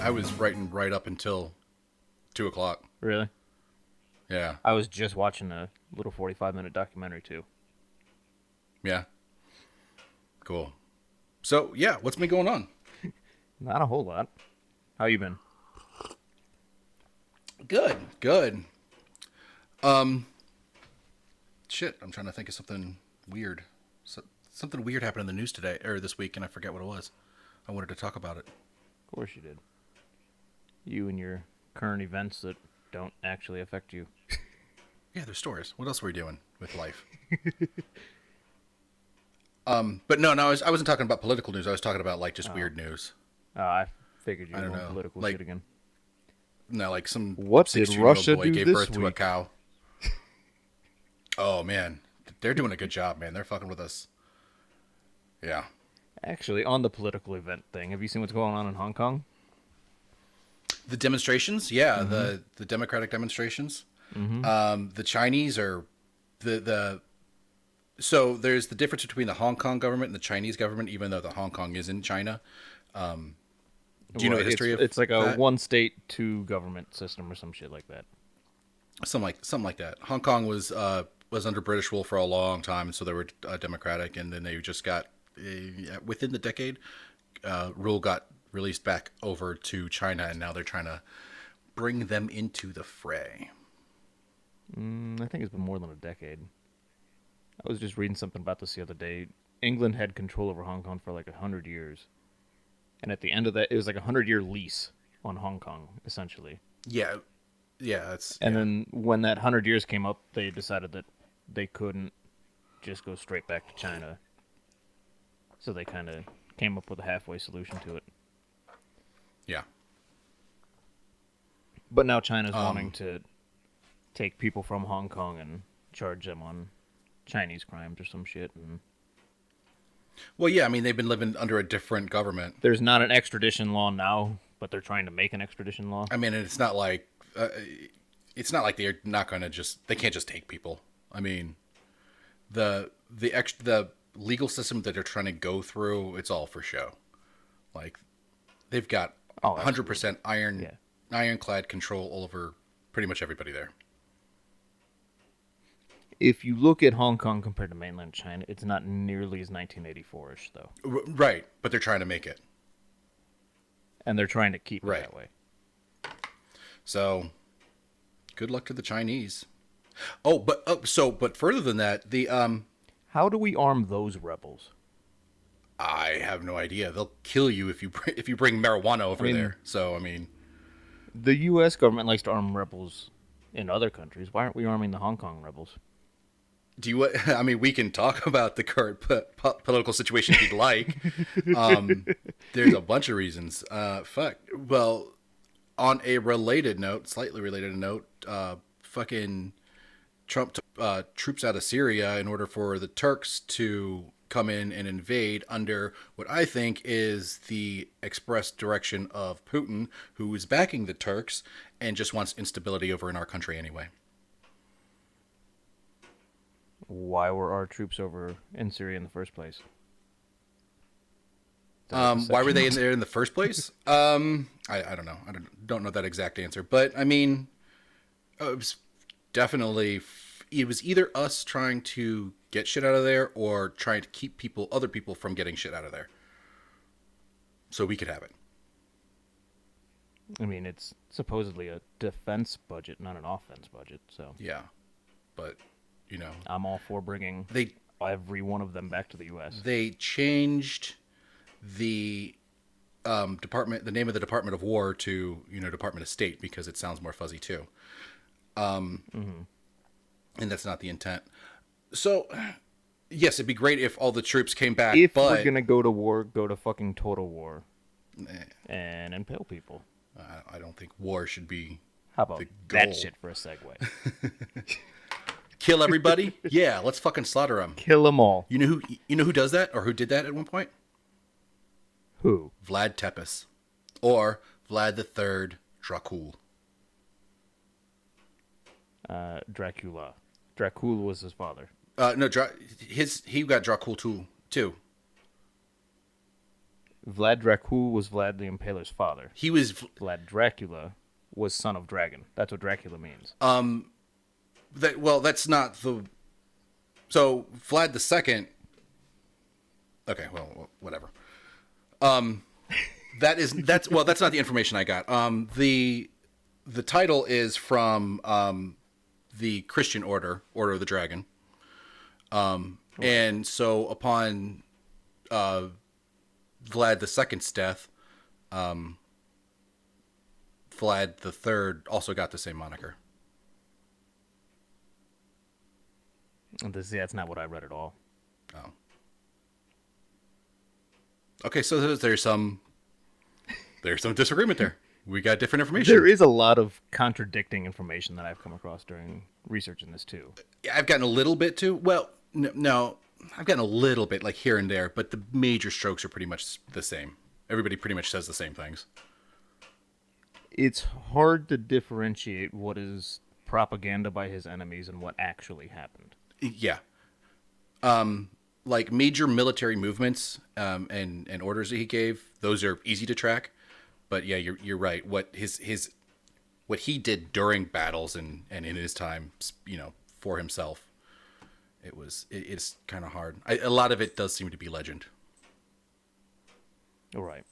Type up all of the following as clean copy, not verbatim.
I was writing right up until 2 o'clock. Really? Yeah. I was just watching a little 45-minute documentary, too. Yeah. Cool. So, yeah, what's been going on? Not a whole lot. How you been? Good. Good. Um, shit, I'm trying to think of something weird. Something weird happened in the news today, or this week, and I forget what it was. I wanted to talk about it. Of course you did. You and your current events that don't actually affect you. Yeah, there's stories. What else were we doing with life? But no, I wasn't talking about political news. I was talking about, like, just Oh, weird news. I figured you I were don't going know. political Like, shit again. no, like some What did 16-year-old Russia boy do gave this birth to a week? cow. Oh, man. They're doing a good job, man. They're fucking with us. Yeah. Actually, on the political event thing, have you seen what's going on in Hong Kong? The demonstrations, yeah, Mm-hmm. the democratic demonstrations. Mm-hmm. The Chinese are the so there's the difference between the Hong Kong government and the Chinese government, even though the Hong Kong is in China. Do you know the Right. It's history of it's like a that? one state, two government system or some shit like that. Something like that. Hong Kong was under British rule for a long time, so they were democratic, and then they just got within the decade, rule got released back over to China, and now they're trying to bring them into the fray. I think it's been more than a decade. I was just reading something about this the other day. England had control over Hong Kong for like 100 years, and at the end of that, it was like 100-year lease on Hong Kong, essentially. Yeah, yeah, that's And yeah, then when that 100 years came up, they decided that they couldn't just go straight back to China, so they kind of came up with a halfway solution to it. yeah. But now China's wanting Um, to take people from Hong Kong and charge them on Chinese crimes or some shit. And well, yeah, I mean they've been living under a different government. there's not an extradition law now, but they're trying to make an extradition law. I mean, and it's not like they're not going to just they can't just take people. I mean, the legal system that they're trying to go through, it's all for show. Like they've got Oh, absolutely. 100% Yeah. ironclad control over pretty much everybody there. If you look at Hong Kong compared to mainland China, it's not nearly as 1984ish, though. Right, but they're trying to make it. And they're trying to keep it Right. that way. So, good luck to the Chinese. But further than that, the How do we arm those rebels? I have no idea. They'll kill you if you bring marijuana I over mean, there. So, I mean, the U.S. government likes to arm rebels in other countries. Why aren't we arming the Hong Kong rebels? do you? I mean, we can talk about the current political situation if you'd like. Um, there's a bunch of reasons. Fuck. Well, on a related note, slightly related note, fucking Trump took troops out of Syria in order for the Turks to come in and invade under what I think is the express direction of Putin, who is backing the Turks and just wants instability over in our country anyway. Why were our troops over in Syria in the first place? Is that what this Why were section they in was? there in the first place? I don't know. I don't know that exact answer, but I mean, it was definitely it was either us trying to get shit out of there or trying to keep other people from getting shit out of there, so we could have it. I mean, it's supposedly a defense budget, not an offense budget. So Yeah, but you know, I'm all for bringing they every one of them back to the U.S. they changed the the name of the Department of War to Department of State because it sounds more fuzzy too, Hmm. and that's not the intent. So yes, it'd be great if all the troops came back, If we're but gonna go to war, go to fucking total war eh, and impale people. I don't think war should be How about the that goal. shit for a segue? Kill everybody? Yeah, let's fucking slaughter them. Kill them all. You know who does that or who did that at one point? Who? Vlad Tepes, or Vlad the III Dracul. Dracula. Dracula was his father. No, he got Dracul too. Vlad Dracul was Vlad the Impaler's father. He was Vlad Dracula was son of dragon. That's what Dracula means. that's not the. So Vlad the Second. Okay, well, whatever. That's not the information I got. The title is from the Christian Order of the Dragon. And so upon Vlad the Second's death, Vlad the Third also got the same moniker. That's not what I read at all. Oh. Okay, so there's some disagreement there. We got different information. There is a lot of contradicting information that I've come across during researching this too. I've gotten a little bit too. Well, no, I've gotten a little bit like here and there, but the major strokes are pretty much the same. Everybody pretty much says the same things. It's hard to differentiate what is propaganda by his enemies and what actually happened. Yeah. Like major military movements and orders that he gave, those are easy to track. But yeah, you're right. What what he did during battles and in his time, for himself, it's kind of hard. A lot of it does seem to be legend. All right.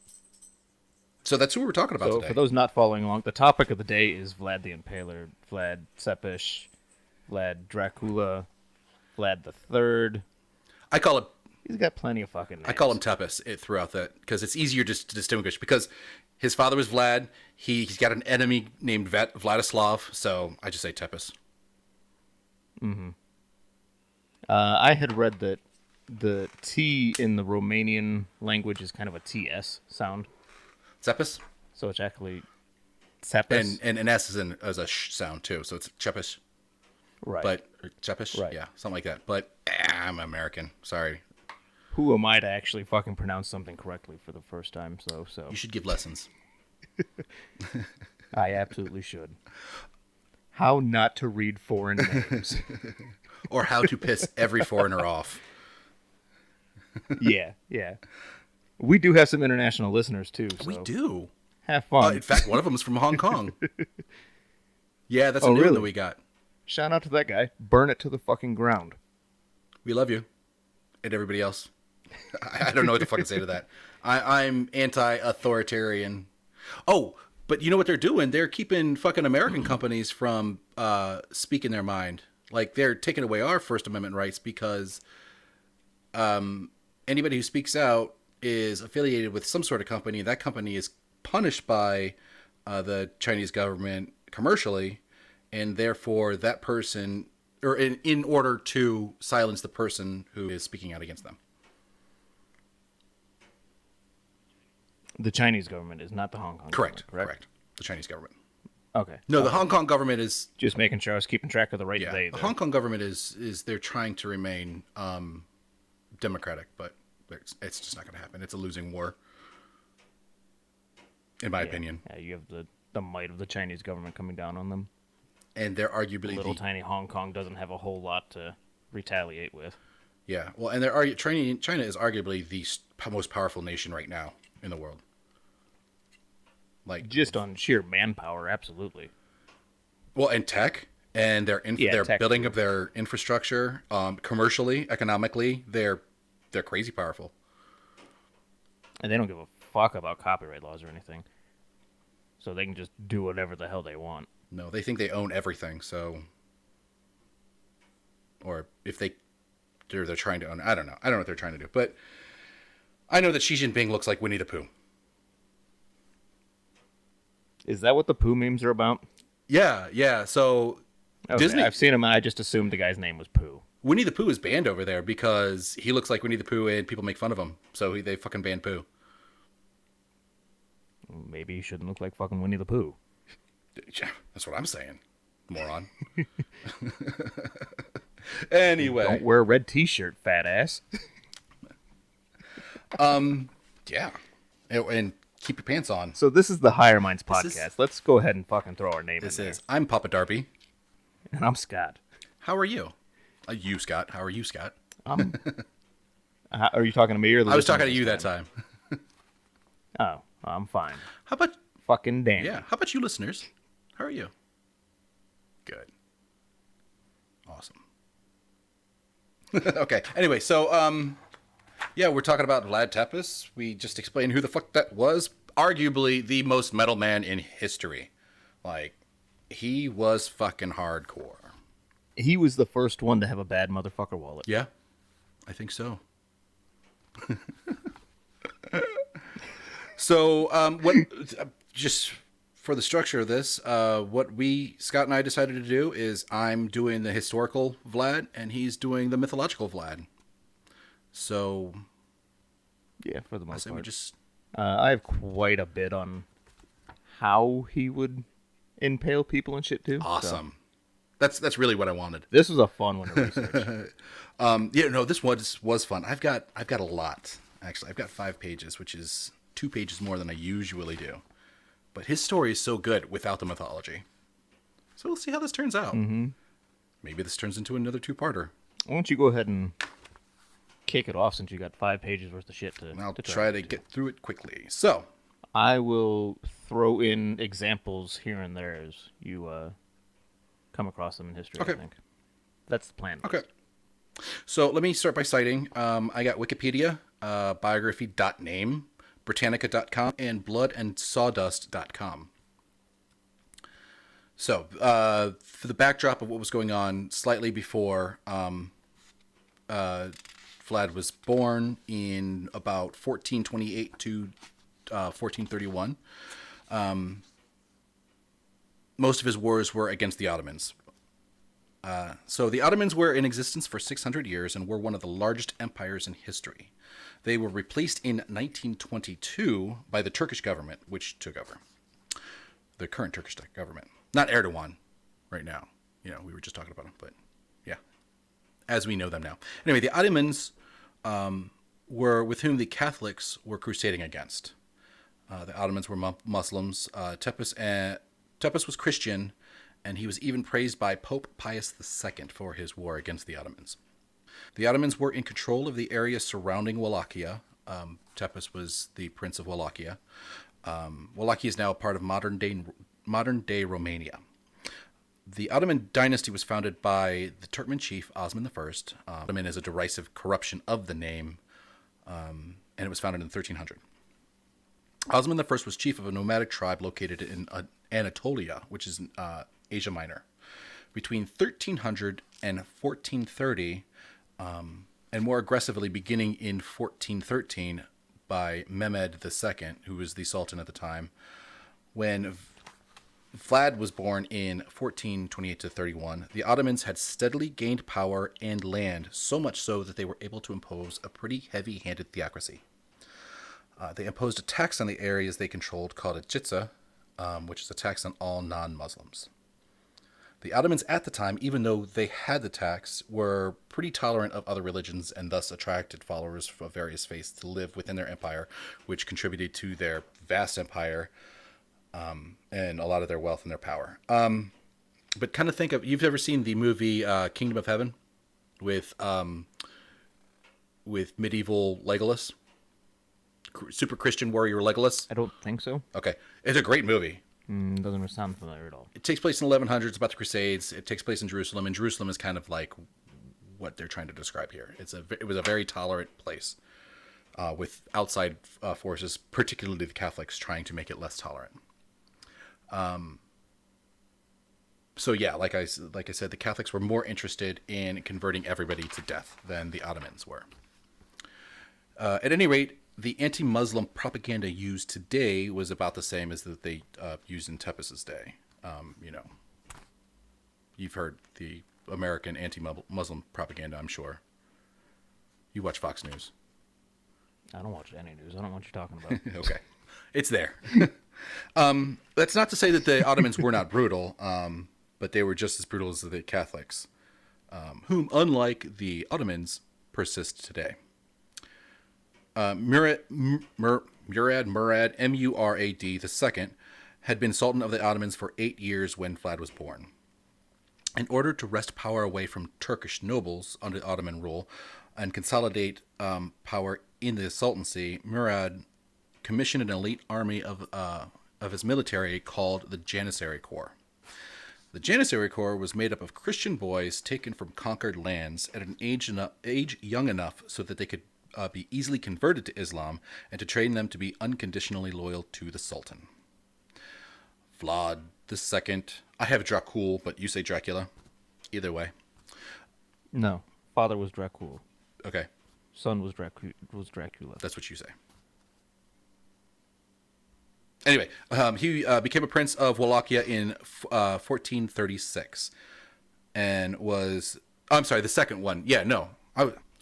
So that's who we're talking about today. For those not following along, the topic of the day is Vlad the Impaler, Vlad Tepes, Vlad Dracula, Vlad the Third. I call it. He's got plenty of fucking names. I call him Tepes throughout that because it's easier just to distinguish because his father was Vlad. He's got an enemy named Vladislav, so I just say Tepes. Mm-hmm. I had read that the T in the Romanian language is kind of a TS sound. Tepes? So it's actually Tepes. And an S is as a sh sound too, so it's Chepes. Right. But Chepes? Right. Yeah, something like that. But I'm American. Sorry. Who am I to actually fucking pronounce something correctly for the first time? So you should give lessons. I absolutely should. How not to read foreign names. Or how to piss every foreigner off. Yeah. We do have some international listeners too. So we do. Have fun. In fact, one of them is from Hong Kong. Yeah, that's a new one that we got. Shout out to that guy. Burn it to the fucking ground. We love you. And everybody else. I don't know what to fucking say to that. I'm anti-authoritarian. Oh, but you know what they're doing? They're keeping fucking American companies from speaking their mind. Like, they're taking away our First Amendment rights because anybody who speaks out is affiliated with some sort of company. That company is punished by the Chinese government commercially, and therefore that person, or in order to silence the person who is speaking out against them. The Chinese government is not the Hong Kong government, correct? Correct. The Chinese government. Okay. No, the Hong Kong government is... Just making sure I was keeping track of the right day. The Hong Kong government is they're trying to remain democratic, but it's just not going to happen. It's a losing war, in my opinion. Yeah, you have the might of the Chinese government coming down on them. And they're arguably... Tiny Hong Kong doesn't have a whole lot to retaliate with. Yeah, well, and China is arguably the most powerful nation right now in the world. Like, just on sheer manpower, absolutely. Well, and tech, and their building of their infrastructure, commercially, economically, they're crazy powerful. And they don't give a fuck about copyright laws or anything, so they can just do whatever the hell they want. No, they think they own everything. So, or if they're trying to own, I don't know what they're trying to do, but I know that Xi Jinping looks like Winnie the Pooh. Is that what the Pooh memes are about? Yeah. So okay, Disney, I've seen him and I just assumed the guy's name was Pooh. Winnie the Pooh is banned over there because he looks like Winnie the Pooh and people make fun of him. So they fucking banned Pooh. Maybe he shouldn't look like fucking Winnie the Pooh. That's what I'm saying, moron. Anyway. Don't wear a red t-shirt, fat ass. Yeah. And keep your pants on. So this is the Higher Minds podcast. Let's go ahead and fucking throw our name in there. I'm Papa Darby. And I'm Scott. How are you? You, Scott. How are you, Scott? Are you talking to me or the I was talking to you that time. Oh, I'm fine. How about Fucking dandy. yeah? How about you, listeners? How are you? Good. Awesome. Okay. Anyway, so yeah, we're talking about Vlad Tepes. We just explained who the fuck that was. Arguably the most metal man in history. Like, he was fucking hardcore. He was the first one to have a bad motherfucker wallet. Yeah, I think so. So, what? Just for the structure of this, what Scott and I decided to do is I'm doing the historical Vlad, and he's doing the mythological Vlad. So, Yeah, for the I most say part. we just I have quite a bit on how he would impale people and shit too. so awesome. That's really what I wanted. this was a fun one to research. Yeah, no, this was fun. I've got a lot actually. I've got 5 pages, which is 2 pages more than I usually do. But his story is so good without the mythology. So we'll see how this turns out. Mm-hmm. Maybe this turns into another 2-parter. Why don't you go ahead and kick it off since you got 5 pages worth of shit to. And I'll try to get through it quickly. So I will throw in examples here and there as you come across them in history. Okay. I think that's the plan. okay. So let me start by citing. I got Wikipedia, biography.name, Britannica.com, and bloodandsawdust.com. So, for the backdrop of what was going on slightly before Vlad was born in about 1428 to 1431, most of his wars were against the Ottomans. So the Ottomans were in existence for 600 years and were one of the largest empires in history. They were replaced in 1922 by the Turkish government, which took over. The current Turkish government. Not Erdogan right now. You know, we were just talking about him, but yeah. As we know them now. Anyway, the Ottomans were with whom the Catholics were crusading against. The Ottomans were Muslims. Tepes was Christian, and he was even praised by Pope Pius II for his war against the Ottomans. The Ottomans were in control of the area surrounding Wallachia. Tepes was the Prince of Wallachia. Wallachia is now a part of modern-day Romania. The Ottoman dynasty was founded by the Turkmen chief Osman I. Ottoman is a derisive corruption of the name, and it was founded in 1300. Osman I was chief of a nomadic tribe located in Anatolia, which is Asia Minor. Between 1300 and 1430, and more aggressively beginning in 1413 by Mehmed II, who was the Sultan at the time, when Vlad was born in 1428 to 31, the Ottomans had steadily gained power and land, so much so that they were able to impose a pretty heavy-handed theocracy. They imposed a tax on the areas they controlled called a jizya, which is a tax on all non-Muslims. The Ottomans at the time, even though they had the tax, were pretty tolerant of other religions and thus attracted followers of various faiths to live within their empire, which contributed to their vast empire and a lot of their wealth and their power. But kind of think of, you've ever seen the movie Kingdom of Heaven with medieval Legolas? Super Christian warrior Legolas? I don't think so. Okay. It's a great movie. Doesn't sound familiar at all. It takes place in the 1100s, about the Crusades. It takes place in Jerusalem, and Jerusalem is kind of like what they're trying to describe here. It was a very tolerant place with outside forces, particularly the Catholics, trying to make it less tolerant. So yeah, like I said, the Catholics were more interested in converting everybody to death than the Ottomans were. At any rate, the anti-Muslim propaganda used today was about the same as that they used in Tepes's day. You've heard the American anti-Muslim propaganda, I'm sure. You watch Fox News. I don't watch any news. I don't know what you're talking about. Okay. It's there. That's not to say that the Ottomans were not brutal, but they were just as brutal as the Catholics, whom, unlike the Ottomans, persist today. Murad, M-U-R-A-D II, had been Sultan of the Ottomans for 8 years when Vlad was born. In order to wrest power away from Turkish nobles under Ottoman rule and consolidate power in the Sultancy, Murad commissioned an elite army of his military called the Janissary Corps. The Janissary Corps was made up of Christian boys taken from conquered lands at an age young enough so that they could be easily converted to Islam and to train them to be unconditionally loyal to the Sultan. Vlad II. I have Dracul, but you say Dracula. Either way. No, father was Dracul. Okay. Son was Dracula. That's what you say. Anyway, he became a prince of Wallachia in 1436, and was... Oh, I'm sorry, the second one. Yeah, no,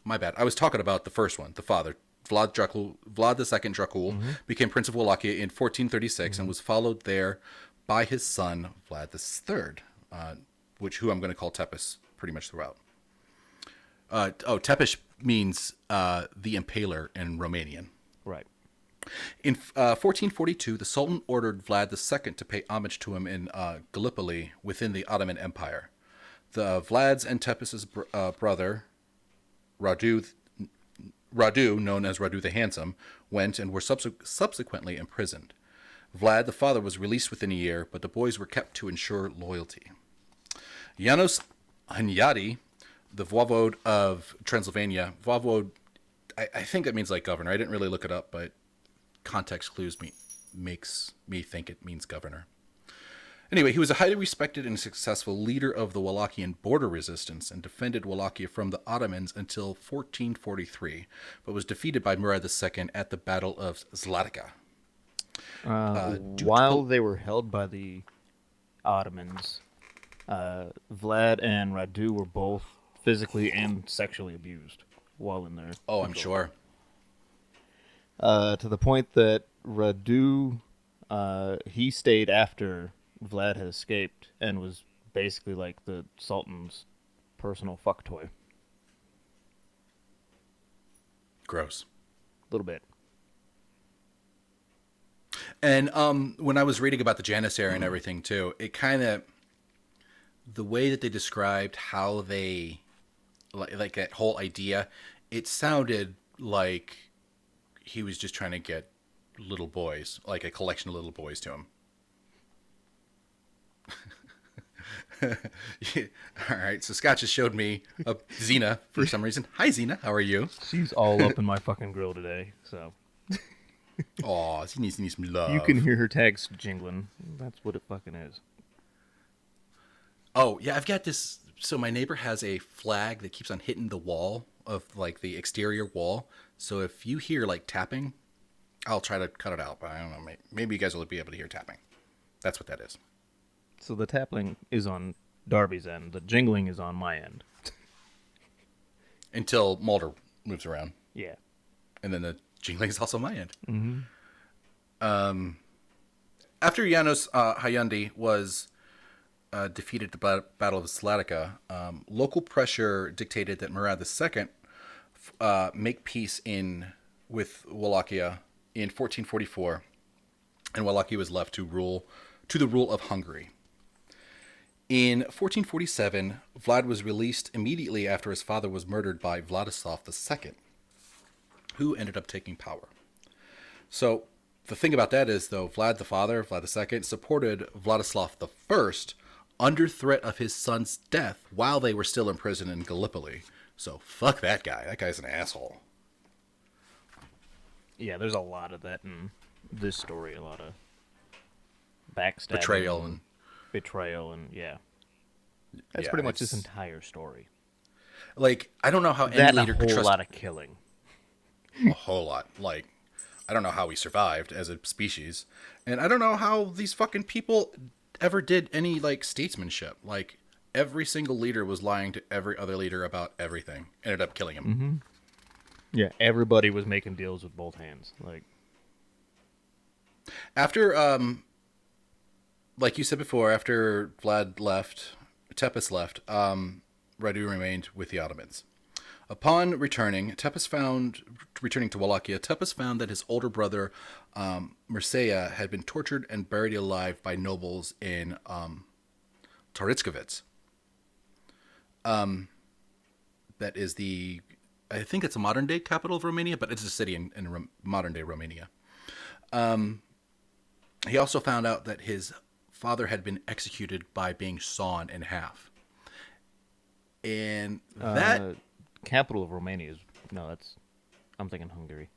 my bad. I was talking about the first one, the father. Vlad II Dracul became prince of Wallachia in 1436 and was followed there by his son Vlad III, who I'm going to call Tepes pretty much throughout. Tepes means the Impaler in Romanian. Right. In 1442, the Sultan ordered Vlad II to pay homage to him in Gallipoli within the Ottoman Empire. The Vlad's and Tepes' brother, Radu, known as Radu the Handsome, went and were subsequently imprisoned. Vlad, the father, was released within a year, but the boys were kept to ensure loyalty. Janos Hunyadi, the voivode of Transylvania, voivode, I think that means like governor. I didn't really look it up, but context clues makes me think it means governor. Anyway, he was a highly respected and successful leader of the Wallachian border resistance and defended Wallachia from the Ottomans until 1443, but was defeated by Murad II at the Battle of Zlatica. While they were held by the Ottomans, Vlad and Radu were both physically and sexually abused while in there. Oh, I'm sure. To the point that Radu, he stayed after Vlad had escaped and was basically like the Sultan's personal fuck toy. Gross. A little bit. And when I was reading about the Janissary and everything too, it kind of, the way that they described how they, like that whole idea, it sounded like he was just trying to get little boys, like a collection of little boys to him. Yeah. All right, so Scott just showed me Xena for some reason. Hi, Xena. How are you? She's all up in my fucking grill today, so. Aw, she needs some love. You can hear her tags jingling. That's what it fucking is. Oh, yeah, I've got this. So my neighbor has a flag that keeps on hitting the wall of, like, the exterior wall. So if you hear, like, tapping, I'll try to cut it out. But I don't know. Maybe you guys will be able to hear tapping. That's what that is. So the tapping is on Darby's end. The jingling is on my end. Until Mulder moves around. Yeah. And then the jingling is also my end. Mm-hmm. After Janos Hyundai was defeated at the Battle of Zlatica, local pressure dictated that Murad II make peace with Wallachia in 1444, and Wallachia was left to the rule of Hungary. In 1447, Vlad was released immediately after his father was murdered by Vladislav II, who ended up taking power. So the thing about that is, though, Vlad the father, Vlad II, supported Vladislav I under threat of his son's death while they were still imprisoned in Gallipoli. So fuck that guy. That guy's an asshole. Yeah, there's a lot of that in this story. A lot of backstabbing. Betrayal and yeah. That's pretty much this entire story. Like, I don't know how any leader could trust... a whole lot of killing. A whole lot. Like, I don't know how we survived as a species. And I don't know how these fucking people ever did any, like, statesmanship. Like, every single leader was lying to every other leader about everything. Ended up killing him. Mm-hmm. Yeah, everybody was making deals with both hands. Like, after, like you said before, after Vlad left, Tepes left, Radu remained with the Ottomans. Upon returning to Wallachia, Tepes found that his older brother, Mircea, had been tortured and buried alive by nobles in Toritskovitz. That is I think it's a modern-day capital of Romania, but it's a city in modern-day Romania. He also found out that his father had been executed by being sawn in half. And that, Capital of Romania is no. That's I'm thinking Hungary.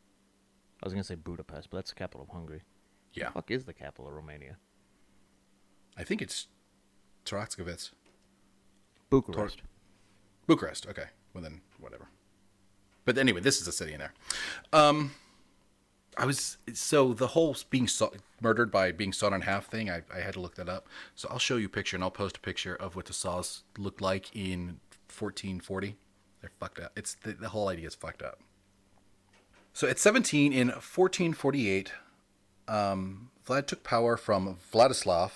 I was gonna say Budapest, but that's the capital of Hungary. yeah, The fuck is the capital of Romania? I think it's Trotskovitz. Bucharest. Bucharest. Okay. Well, then, whatever. But anyway, this is a city in there. So the whole being murdered by being sawed in half thing, I had to look that up. So I'll show you a picture, and I'll post a picture of what the saws looked like in 1440. They're fucked up. It's the whole idea is fucked up. So at 17 in 1448, Vlad took power from Vladislav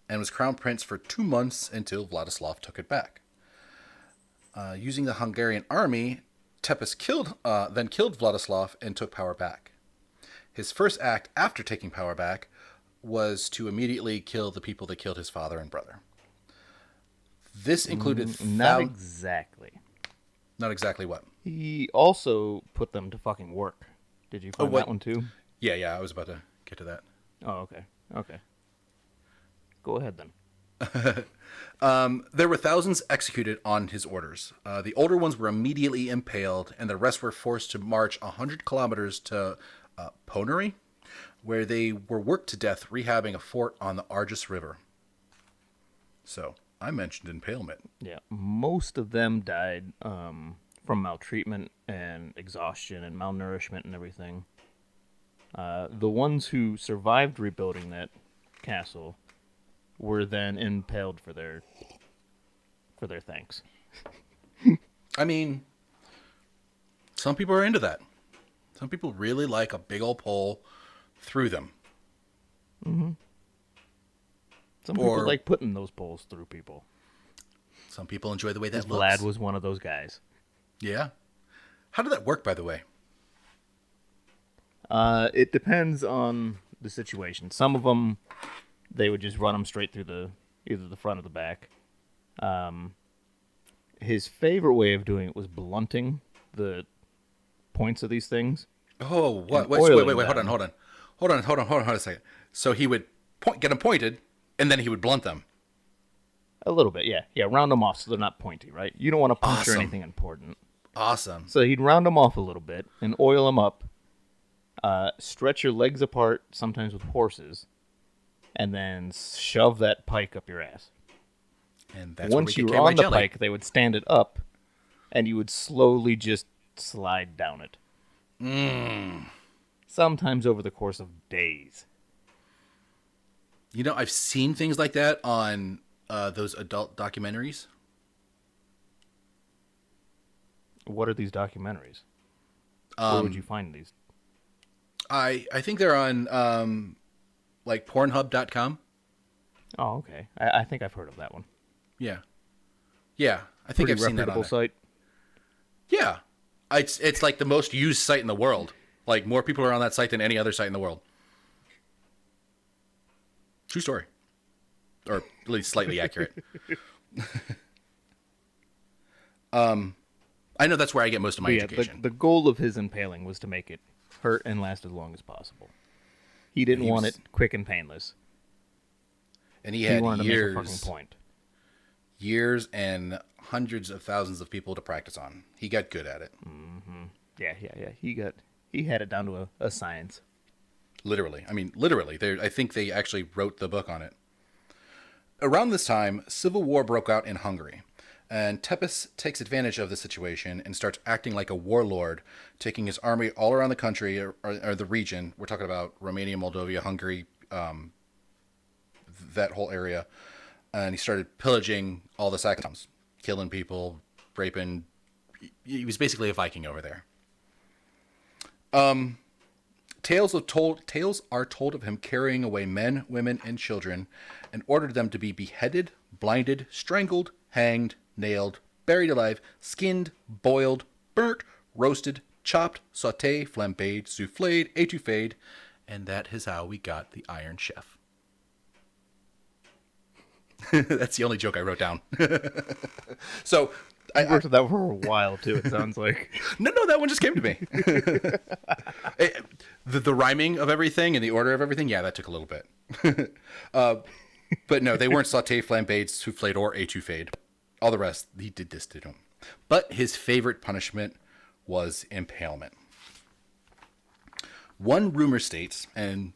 and was crown prince for 2 months until Vladislav took it back. Using the Hungarian army, Tepes then killed Vladislav and took power back. His first act after taking power back was to immediately kill the people that killed his father and brother. This included Not exactly. Not exactly what? He also put them to fucking work. Did you find that one too? Yeah, I was about to get to that. Oh, okay. Go ahead then. There were thousands executed on his orders. The older ones were immediately impaled, and the rest were forced to march 100 kilometers to Ponary, where they were worked to death rehabbing a fort on the Argus River. So, I mentioned impalement. Yeah, most of them died from maltreatment and exhaustion and malnourishment and everything. The ones who survived rebuilding that castle were then impaled for their thanks. I mean, some people are into that. Some people really like a big old pole through them. Mm-hmm. Some people like putting those poles through people. Some people enjoy the way that looks. Vlad was one of those guys. Yeah. How did that work, by the way? It depends on the situation. Some of them, they would just run them straight through either the front or the back. His favorite way of doing it was blunting the points of these things. Oh, what? Wait, hold on a second. So he would get them pointed, and then he would blunt them. A little bit, yeah. Yeah, round them off so they're not pointy, right? You don't want to puncture anything important. Awesome. So he'd round them off a little bit and oil them up. Stretch your legs apart, sometimes with horses, and then shove that pike up your ass. And that's once you were on the pike, they would stand it up, and you would slowly just slide down it. Sometimes over the course of days. You know, I've seen things like that on those adult documentaries. What are these documentaries? Where would you find these? I think they're on like Pornhub.com. Oh, okay. I think I've heard of that one. Yeah. I think I've seen that on there. Site. Yeah, it's like the most used site in the world. Like more people are on that site than any other site in the world. True story, or at least slightly accurate. I know that's where I get most of my education. The goal of his impaling was to make it hurt and last as long as possible. He didn't want it quick and painless. And he had wanted to make a fucking point. Years and hundreds of thousands of people to practice on. He got good at it. Mm-hmm. Yeah. He had it down to a science. Literally. I think they actually wrote the book on it. Around this time, civil war broke out in Hungary. And Tepes takes advantage of the situation and starts acting like a warlord, taking his army all around the country or the region. We're talking about Romania, Moldavia, Hungary, that whole area. And he started pillaging all the sanctums, killing people, raping. He was basically a Viking over there. Tales are told of him carrying away men, women, and children, and ordered them to be beheaded, blinded, strangled, hanged, nailed, buried alive, skinned, boiled, burnt, roasted, chopped, sautéed, flambéed, souffled, étoufféed, and that is how we got the Iron Chef. That's the only joke I wrote down. So, You worked with that for a while, too, it sounds like. No, that one just came to me. The rhyming of everything and the order of everything, yeah, that took a little bit. But no, they weren't sauté, flambéed, souffled, or étoufféed. All the rest, he did this to them. But his favorite punishment was impalement. One rumor states, and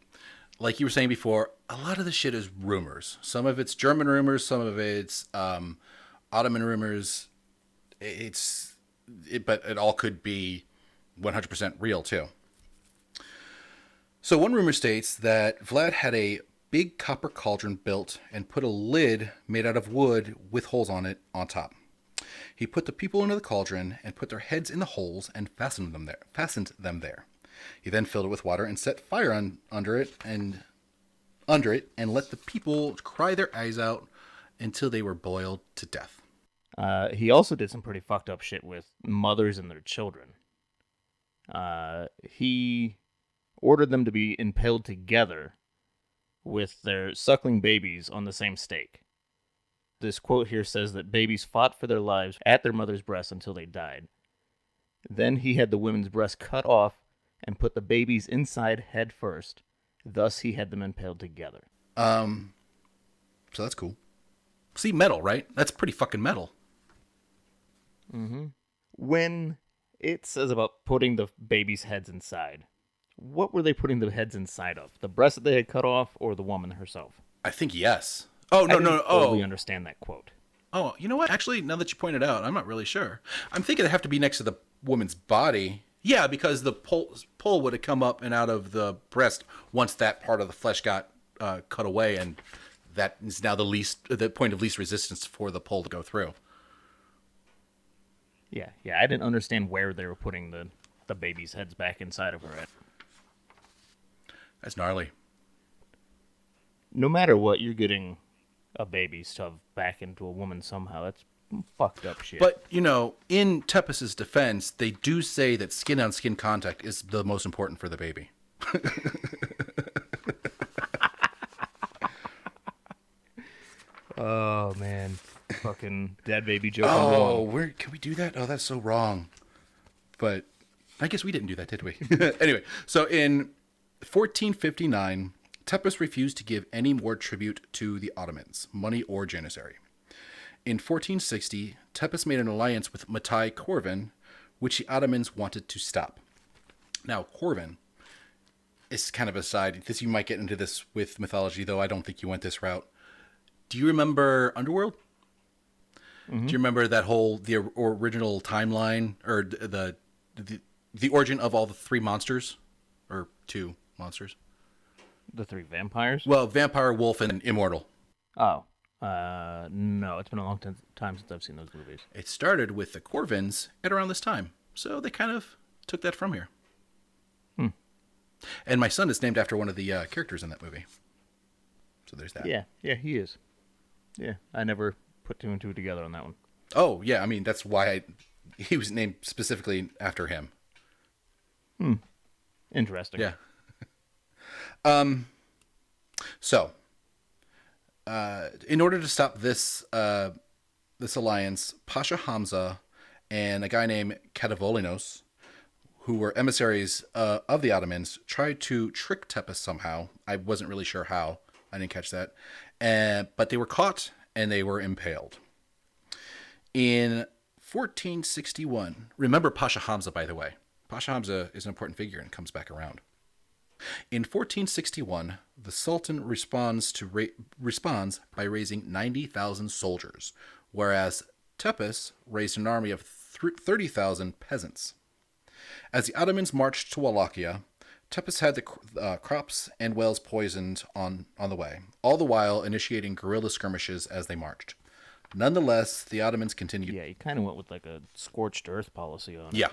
like you were saying before, a lot of the shit is rumors. Some of it's German rumors, some of it's Ottoman rumors. But it all could be 100% real too. So one rumor states that Vlad had a big copper cauldron built and put a lid made out of wood with holes on it on top. He put the people into the cauldron and put their heads in the holes and fastened them there. He then filled it with water and set fire under it and let the people cry their eyes out until they were boiled to death. He also did some pretty fucked up shit with mothers and their children. He ordered them to be impaled together with their suckling babies on the same stake. This quote here says that babies fought for their lives at their mother's breast until they died. Then he had the women's breasts cut off and put the babies inside head first. Thus, he had them impaled together. So that's cool. See, metal, right? That's pretty fucking metal. Mm-hmm. When it says about putting the babies' heads inside, what were they putting the heads inside of? The breast that they had cut off, or the woman herself? I think yes. Oh, no. I didn't totally understand that quote. Oh, you know what? Actually, now that you pointed out, I'm not really sure. I'm thinking they have to be next to the woman's body. Yeah, because the pole would have come up and out of the breast once that part of the flesh got cut away, and that is now the point of least resistance for the pole to go through. Yeah, I didn't understand where they were putting the babies' heads back inside of her. That's gnarly. No matter what, you're getting a baby shoved back into a woman somehow. That's fucked up shit. But, in Tepes's defense, they do say that skin-on-skin contact is the most important for the baby. Oh, man. Fucking dead baby joke. Can we do that? Oh, that's so wrong. But I guess we didn't do that, did we? Anyway, so in 1459, Tepes refused to give any more tribute to the Ottomans, money or janissary. In 1460, Tepes made an alliance with Matai Corvin, which the Ottomans wanted to stop. Now, Corvin is kind of a side. You might get into this with mythology, though I don't think you went this route. Do you remember Underworld? Mm-hmm. Do you remember the original timeline, or the origin of all the three monsters? Or two monsters? The three vampires? Well, vampire, wolf, and immortal. Oh. No, it's been a long time since I've seen those movies. It started with the Corvins at around this time, so they kind of took that from here. And my son is named after one of the characters in that movie. So there's that. Yeah, he is. Yeah, I never put two and two together on that one. Oh, yeah, I mean, that's why he was named specifically after him. Interesting. Yeah. So, in order to stop this alliance, Pasha Hamza and a guy named Katavolinos, who were emissaries of the Ottomans, tried to trick Tepes somehow. I wasn't really sure how. I didn't catch that. But they were caught and they were impaled. In 1461, remember Pasha Hamza, by the way. Pasha Hamza is an important figure and comes back around. In 1461, the Sultan responds by raising 90,000 soldiers, whereas Tepes raised an army of 30,000 peasants. As the Ottomans marched to Wallachia, Tepes had the crops and wells poisoned on the way, all the while initiating guerrilla skirmishes as they marched. Nonetheless, the Ottomans continued. Yeah, he kind of went with like a scorched earth policy on it. Yeah.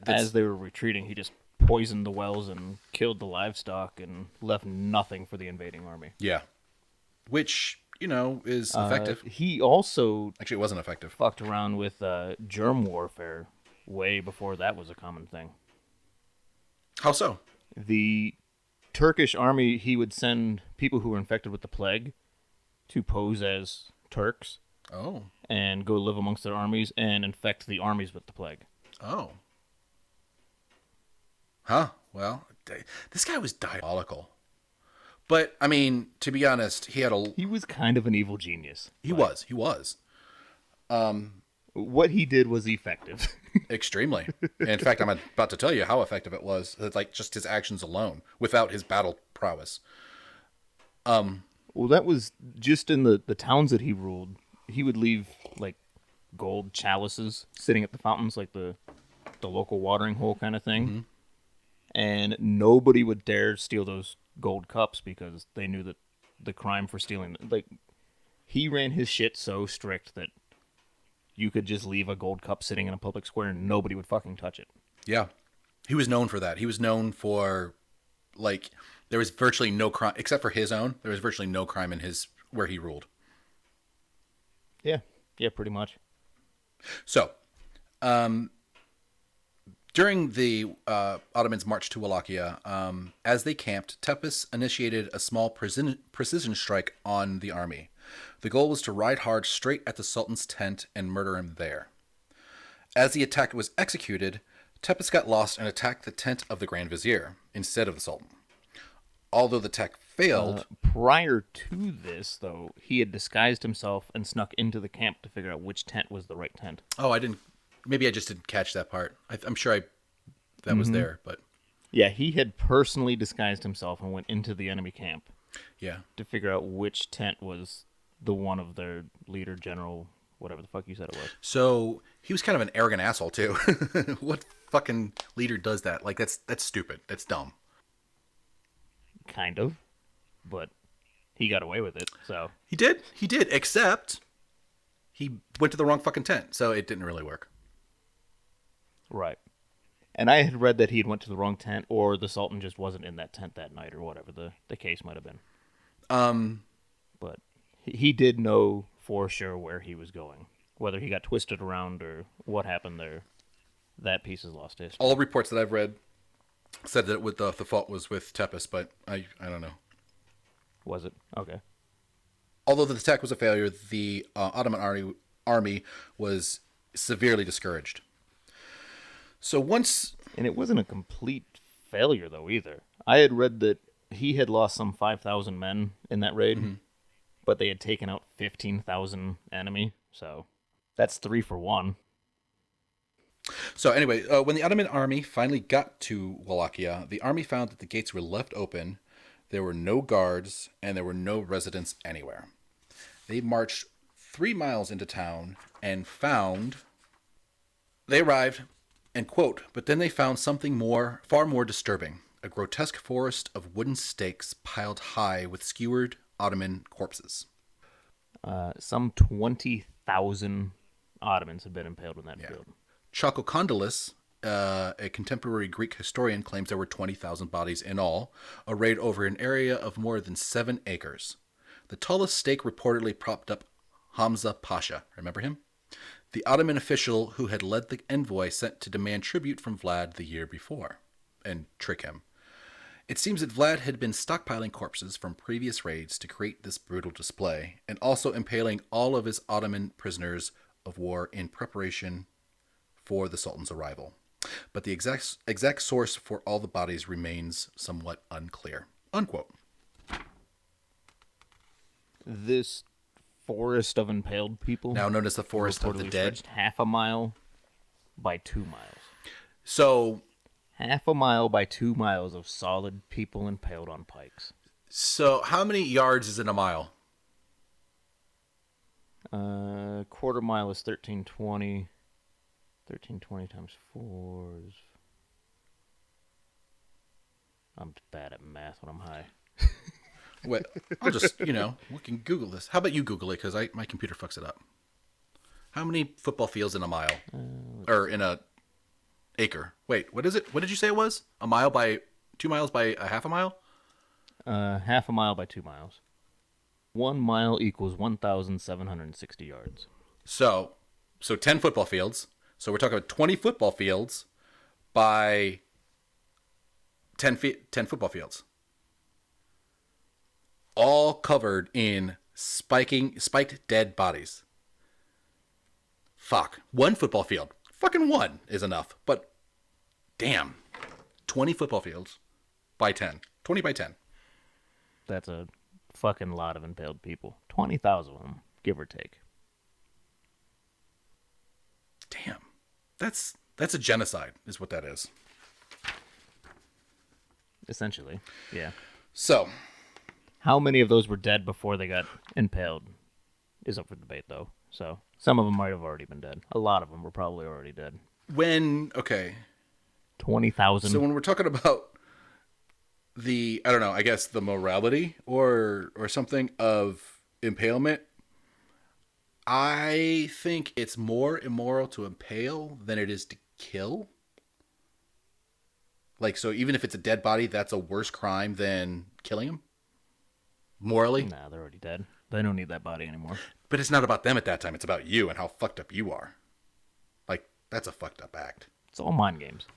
As they were retreating, he just poisoned the wells and killed the livestock and left nothing for the invading army. Yeah. Which, is effective. He also... Actually, it wasn't effective. Fucked around with germ warfare way before that was a common thing. How so? The Turkish army, he would send people who were infected with the plague to pose as Turks. Oh. and go live amongst their armies and infect the armies with the plague. Oh. Huh. Well, this guy was diabolical. But, I mean, to be honest, He was kind of an evil genius. He was. He was. What he did was effective. Extremely. In fact, I'm about to tell you how effective it was. It's like just his actions alone, without his battle prowess. Well, that was just in the towns that he ruled. He would leave, like, gold chalices sitting at the fountains, like the local watering hole kind of thing. Mm-hmm. And nobody would dare steal those gold cups because they knew that the crime for stealing... Like, he ran his shit so strict that you could just leave a gold cup sitting in a public square and nobody would fucking touch it. Yeah. He was known for that. He was known for, like, there was virtually no crime, except for his own, there was virtually no crime in where he ruled. Yeah. Yeah, pretty much. So, during the Ottomans' march to Wallachia, as they camped, Tepes initiated a small precision strike on the army. The goal was to ride hard straight at the Sultan's tent and murder him there. As the attack was executed, Tepes got lost and attacked the tent of the Grand Vizier instead of the Sultan. Although the attack failed... prior to this, though, he had disguised himself and snuck into the camp to figure out which tent was the right tent. Oh, I didn't... Maybe I just didn't catch that part. I'm sure that was there, but... Yeah, he had personally disguised himself and went into the enemy camp. Yeah. To figure out which tent was the one of their leader, general, whatever the fuck you said it was. So, he was kind of an arrogant asshole, too. What fucking leader does that? Like, that's stupid. That's dumb. Kind of. But he got away with it, so... He did, except he went to the wrong fucking tent, so it didn't really work. Right. And I had read that he had went to the wrong tent, or the Sultan just wasn't in that tent that night, or whatever the case might have been. But he did know for sure where he was going. Whether he got twisted around or what happened there, that piece is lost history. All reports that I've read said that the fault was with Tepes, but I don't know. Was it? Okay. Although the attack was a failure, the Ottoman army was severely discouraged. So once... And it wasn't a complete failure, though, either. I had read that he had lost some 5,000 men in that raid, but they had taken out 15,000 enemy, so that's 3 for 1. So anyway, when the Ottoman army finally got to Wallachia, the army found that the gates were left open, there were no guards, and there were no residents anywhere. They marched 3 miles into town and found... They arrived... And quote, but then they found something far more disturbing, a grotesque forest of wooden stakes piled high with skewered Ottoman corpses. Some 20,000 Ottomans had been impaled in that field. Chalcondylas, a contemporary Greek historian, claims there were 20,000 bodies in all, arrayed over an area of more than 7 acres. The tallest stake reportedly propped up Hamza Pasha. Remember him? The Ottoman official who had led the envoy sent to demand tribute from Vlad the year before and trick him. It seems that Vlad had been stockpiling corpses from previous raids to create this brutal display, and also impaling all of his Ottoman prisoners of war in preparation for the Sultan's arrival. But the exact source for all the bodies remains somewhat unclear. Unquote. This forest of impaled people, now known as the Forest of the Dead, half a mile by 2 miles. So, half a mile by 2 miles of solid people impaled on pikes. So, how many yards is in a mile? Quarter mile is 1320. 1320 times 4 is... I'm bad at math when I'm high. Wait, I'll just, we can Google this. How about you Google it, because my computer fucks it up. How many football fields in a mile? Or in a acre? Wait, what is it? What did you say it was? 2 miles by a half a mile? Half a mile by 2 miles. 1 mile equals 1,760 yards. So 10 football fields. So we're talking about 20 football fields by 10 football fields. All covered in spiked dead bodies. Fuck. One football field. Fucking one is enough. But damn. 20 football fields by 10. 20 by 10. That's a fucking lot of impaled people. 20,000 of them, give or take. Damn. That's a genocide, is what that is. Essentially, yeah. So, how many of those were dead before they got impaled is up for debate, though. So, some of them might have already been dead. A lot of them were probably already dead. 20,000. So when we're talking about the, I don't know, I guess the morality or something of impalement, I think it's more immoral to impale than it is to kill. Like, so even if it's a dead body, that's a worse crime than killing him? Morally? Nah, they're already dead. They don't need that body anymore. But it's not about them at that time. It's about you and how fucked up you are. Like, that's a fucked up act. It's all mind games.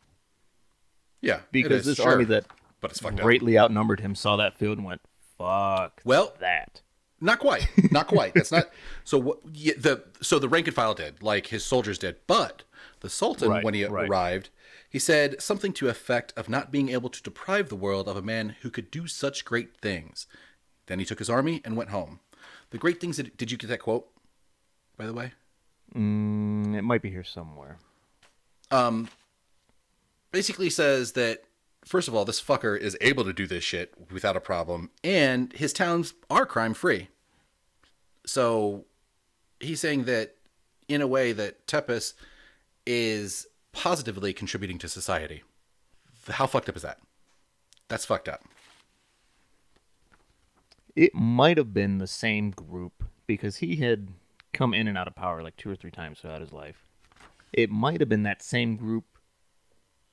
Yeah, because this army that but it's fucked greatly outnumbered him saw that field and went, fuck that. Not quite. Not quite. That's not. So what? Yeah, the rank and file did, like his soldiers did, but the Sultan, when he arrived, he said something to effect of not being able to deprive the world of a man who could do such great things. Then he took his army and went home. The great things that, did you get that quote, by the way? It might be here somewhere. Basically says that, first of all, this fucker is able to do this shit without a problem, and his towns are crime-free. So he's saying that, in a way, that Tepes is positively contributing to society. How fucked up is that? That's fucked up. It might have been the same group, because he had come in and out of power like 2 or 3 times throughout his life. It might have been that same group.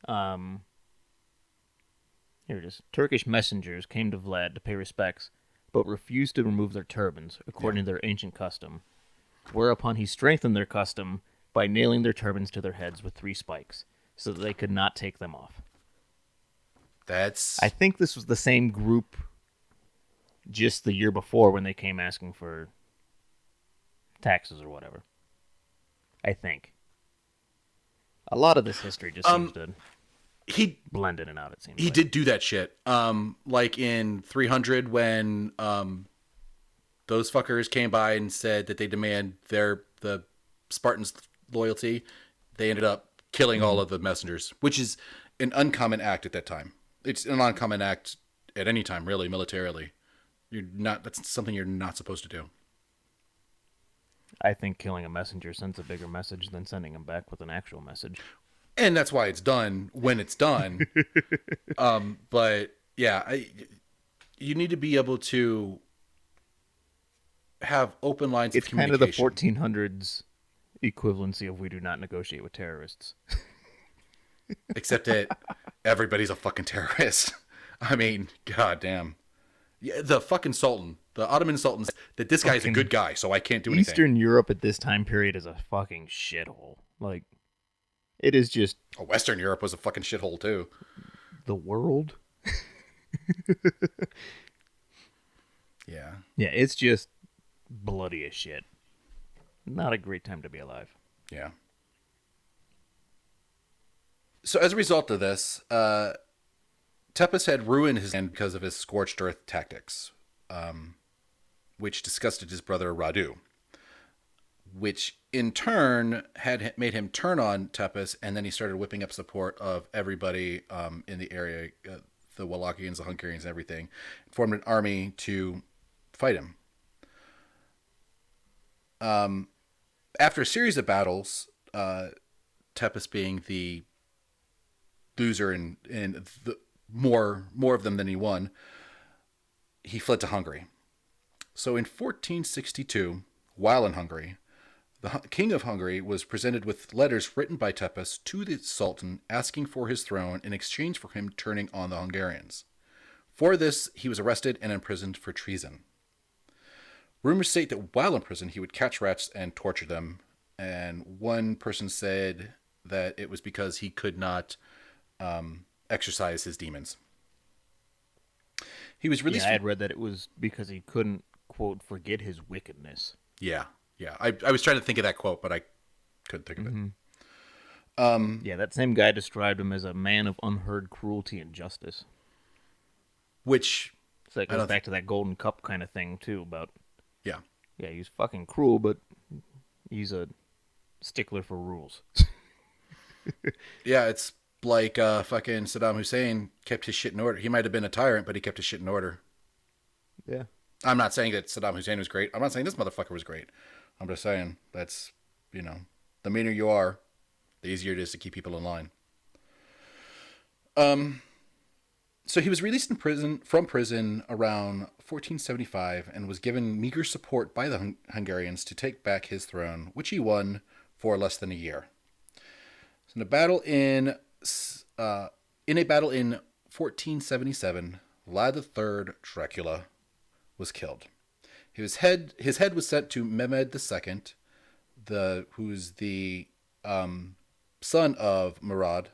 Here it is. Turkish messengers came to Vlad to pay respects, but refused to remove their turbans, according to their ancient custom. Whereupon he strengthened their custom by nailing their turbans to their heads with 3 spikes, so that they could not take them off. I think this was the same group just the year before when they came asking for taxes or whatever. I think. A lot of this history just seems to blend in and out, it seems he did do that shit. Like in 300 when those fuckers came by and said that they demand the Spartans' loyalty, they ended up killing all of the messengers, which is an uncommon act at that time. It's an uncommon act at any time, really, militarily. That's something you're not supposed to do. I think killing a messenger sends a bigger message than sending him back with an actual message. And that's why it's done when it's done. But yeah, you need to be able to have open lines of communication. It's kind of the 1400s equivalency of we do not negotiate with terrorists. Except that everybody's a fucking terrorist. I mean, goddamn. Yeah, the fucking Sultan, the Ottoman Sultan, that this guy's a good guy, so I can't do anything. Eastern Europe at this time period is a fucking shithole. Like, it is just... Western Europe was a fucking shithole, too. The world? Yeah. Yeah, it's just bloody as shit. Not a great time to be alive. Yeah. So as a result of this, Tepes had ruined his land because of his scorched earth tactics, which disgusted his brother Radu, which in turn had made him turn on Tepes, and then he started whipping up support of everybody in the area, the Wallachians, the Hungarians, and everything, formed an army to fight him. After a series of battles, Tepes being the loser and the more of them than he won, he fled to Hungary. So in 1462, while in Hungary, the king of Hungary was presented with letters written by Tepes to the Sultan asking for his throne in exchange for him turning on the Hungarians. For this, he was arrested and imprisoned for treason. Rumors state that while in prison, he would catch rats and torture them, and one person said that it was because he could not exercise his demons. He was released. Yeah, I had read that it was because he couldn't, quote, forget his wickedness. Yeah. I was trying to think of that quote, but I Couldn't think of it. Yeah, that same guy described him as a man of unheard cruelty and justice. Which So that goes back to that golden cup kind of thing, too, about, yeah. yeah, he's fucking cruel, but he's a stickler for rules. Yeah, it's like fucking Saddam Hussein kept his shit in order. He might have been a tyrant, but he kept his shit in order. Yeah. I'm not saying that Saddam Hussein was great. I'm not saying this motherfucker was great. I'm just saying that's, the meaner you are, the easier it is to keep people in line. So he was released from prison around 1475 and was given meager support by the Hungarians to take back his throne, which he won for less than a year. So in a battle in 1477, Vlad III Dracula was killed. His head was sent to Mehmed II, who's the son of Murad,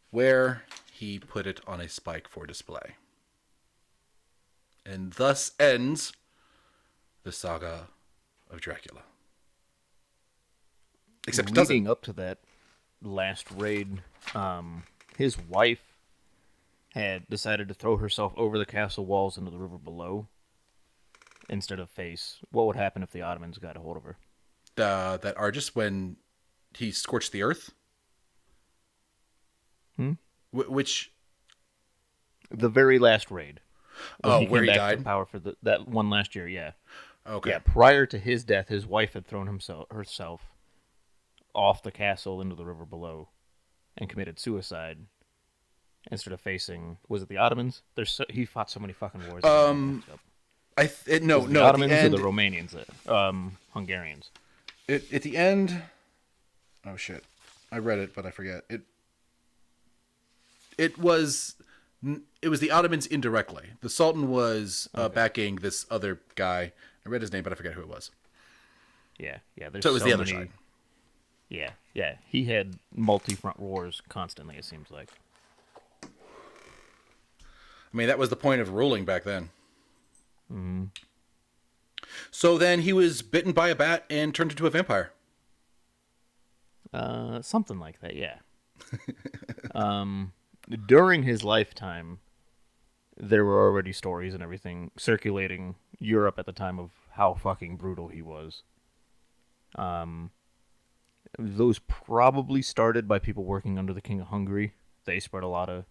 where he put it on a spike for display. And thus ends the saga of Dracula. Except it doesn't. Leading up to that last raid, his wife had decided to throw herself over the castle walls into the river below instead of face what would happen if the Ottomans got a hold of her. That Argus, when he scorched the earth? Which? The very last raid. Where he came back died? to power for that one last year, yeah. Okay. Yeah, prior to his death, his wife had thrown herself off the castle into the river below and committed suicide instead of facing, was it the Ottomans? He fought so many fucking wars. No, the Ottomans or the Romanians, Hungarians. At the end, oh shit, I read it but I forget it. It was the Ottomans indirectly. The Sultan was backing this other guy. I read his name, but I forget who it was. Yeah. So it was the other side. Yeah. He had multi-front wars constantly, it seems like. I mean, that was the point of ruling back then. Mm-hmm. So then he was bitten by a bat and turned into a vampire. Something like that, yeah. During his lifetime, there were already stories and everything circulating Europe at the time of how fucking brutal he was. Those probably started by people working under the King of Hungary. They spread a lot of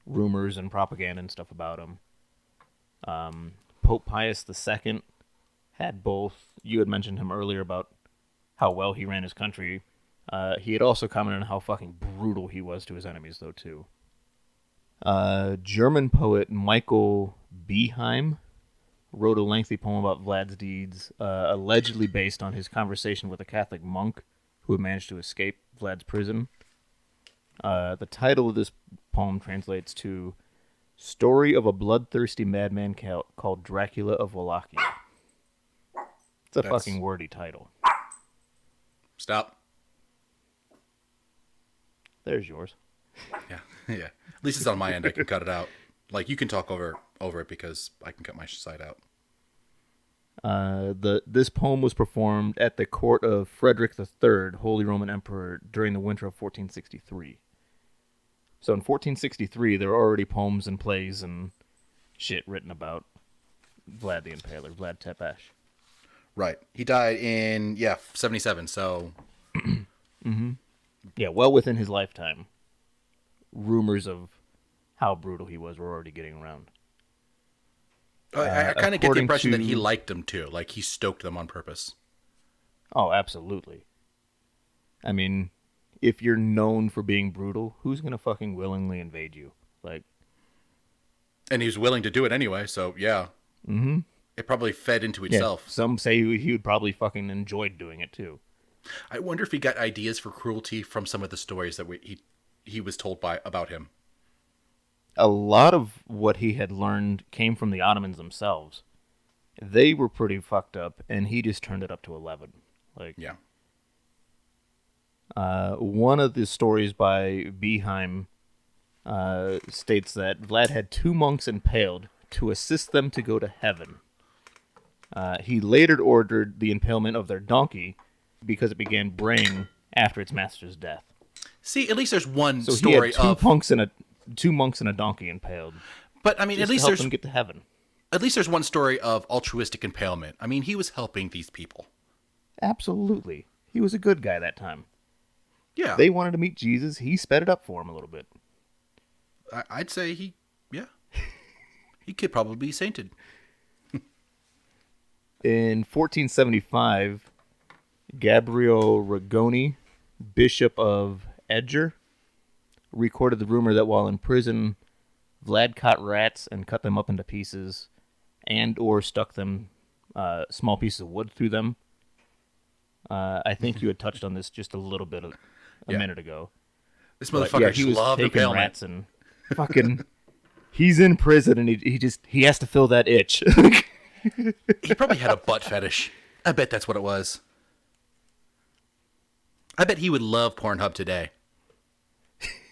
rumors and propaganda and stuff about him. Pope Pius II had both. You had mentioned him earlier about how well he ran his country. He had also commented on how fucking brutal he was to his enemies, though, too. German poet Michael Beheim wrote a lengthy poem about Vlad's deeds, allegedly based on his conversation with a Catholic monk who had managed to escape Vlad's prison. The title of this poem translates to Story of a Bloodthirsty Madman Called Dracula of Wallachia. It's a fucking wordy title. Stop. There's yours. Yeah. At least it's on my end. I can cut it out. Like, you can talk over it because I can cut my side out. This poem was performed at the court of Frederick III, Holy Roman Emperor, during the winter of 1463. So in 1463, there were already poems and plays and shit written about Vlad the Impaler, Vlad Tepesh. Right. He died in 77. So. Mm-hmm. Yeah, well within his lifetime. Rumors of how brutal he was were already getting around. I kind of get the impression that he liked them too. Like, he stoked them on purpose. Oh, absolutely. I mean, if you're known for being brutal, who's going to fucking willingly invade you? Like, and he was willing to do it anyway, so yeah. Mm-hmm. It probably fed into itself. Yeah, some say he would probably fucking enjoyed doing it too. I wonder if he got ideas for cruelty from some of the stories that he was told about him. A lot of what he had learned came from the Ottomans themselves. They were pretty fucked up, and he just turned it up to 11. Like, yeah. One of the stories by Beheim states that Vlad had 2 monks impaled to assist them to go to heaven. He later ordered the impalement of their donkey, because it began braying after its master's death. See, at least there's one So story he had of two monks and a donkey impaled. But I mean, Just at least to help there's them get to heaven. at least there's one story of altruistic impalement. I mean, he was helping these people. Absolutely. He was a good guy that time. Yeah. They wanted to meet Jesus. He sped it up for him a little bit. I'd say he could probably be sainted. In 1475, Gabriel Rigoni, Bishop of Eger, recorded the rumor that while in prison, Vlad caught rats and cut them up into pieces and or stuck them small pieces of wood through them. I think you had touched on this just a little bit a minute ago. This motherfucker he was loved taking impalement. rats and fucking... He's in prison and he has to fill that itch. He probably had a butt fetish. I bet that's what it was. I bet he would love Pornhub today.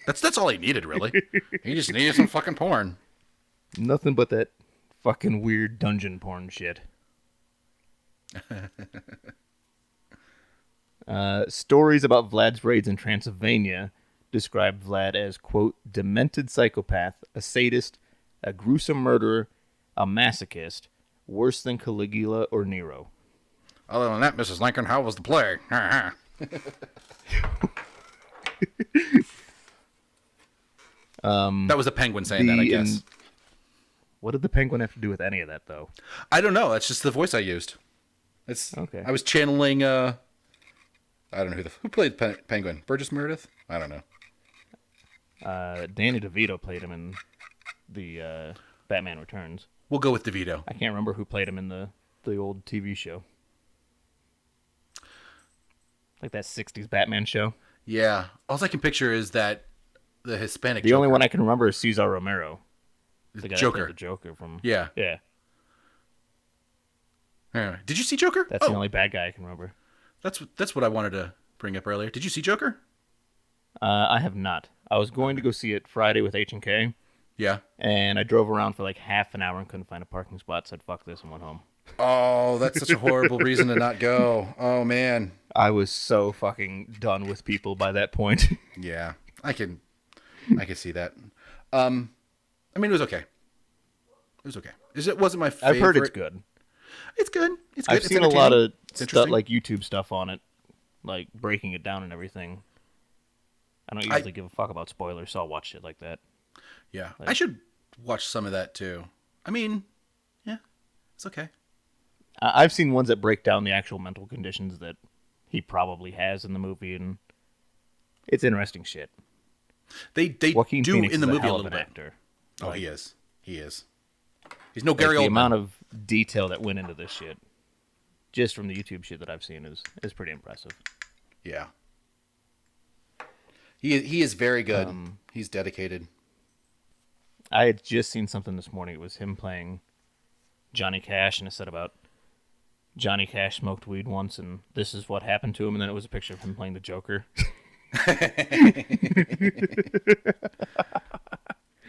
That's all he needed, really. He just needed some fucking porn. Nothing but that fucking weird dungeon porn shit. Stories about Vlad's raids in Transylvania describe Vlad as, quote, demented psychopath, a sadist, a gruesome murderer, a masochist, worse than Caligula or Nero. Other than that, Mrs. Lincoln, how was the play? That was a penguin saying that, I guess. What did the penguin have to do with any of that, though? I don't know. That's just the voice I used. It's okay. I was channeling. I don't know who played Penguin. Burgess Meredith. I don't know. Danny DeVito played him in the Batman Returns. We'll go with DeVito. I can't remember who played him in the old TV show. Like that 60s Batman show. Yeah. All I can picture is that the Hispanic The Joker. only one I can remember is Cesar Romero. The guy Joker. that played the Joker from... Yeah. Yeah. Anyway, did you see Joker? That's the only bad guy I can remember. That's what I wanted to bring up earlier. Did you see Joker? I have not. I was going to go see it Friday with H&K. Yeah. And I drove around for like half an hour and couldn't find a parking spot. Said, fuck this, and went home. Oh, that's such a horrible reason to not go. Oh, man. I was so fucking done with people by that point. Yeah. I can see that. I mean, it was okay. It was okay. It wasn't my favorite. I've heard it's good. It's good. It's good. I've seen a lot of stuff, like YouTube stuff on it, like breaking it down and everything. I don't usually give a fuck about spoilers, so I'll watch shit like that. Yeah, I should watch some of that too. I mean, yeah, it's okay. I've seen ones that break down the actual mental conditions that he probably has in the movie, and it's interesting shit. They Joaquin do Phoenix in the is a movie hell a of little an bit. actor. Oh, Like, he is. He is. He's no Gary the Oldman. amount of detail that went into this shit, just from the YouTube shit that I've seen, is pretty impressive. Yeah. He is very good. He's dedicated. I had just seen something this morning. It was him playing Johnny Cash, and it said about Johnny Cash smoked weed once, and this is what happened to him. And then it was a picture of him playing the Joker.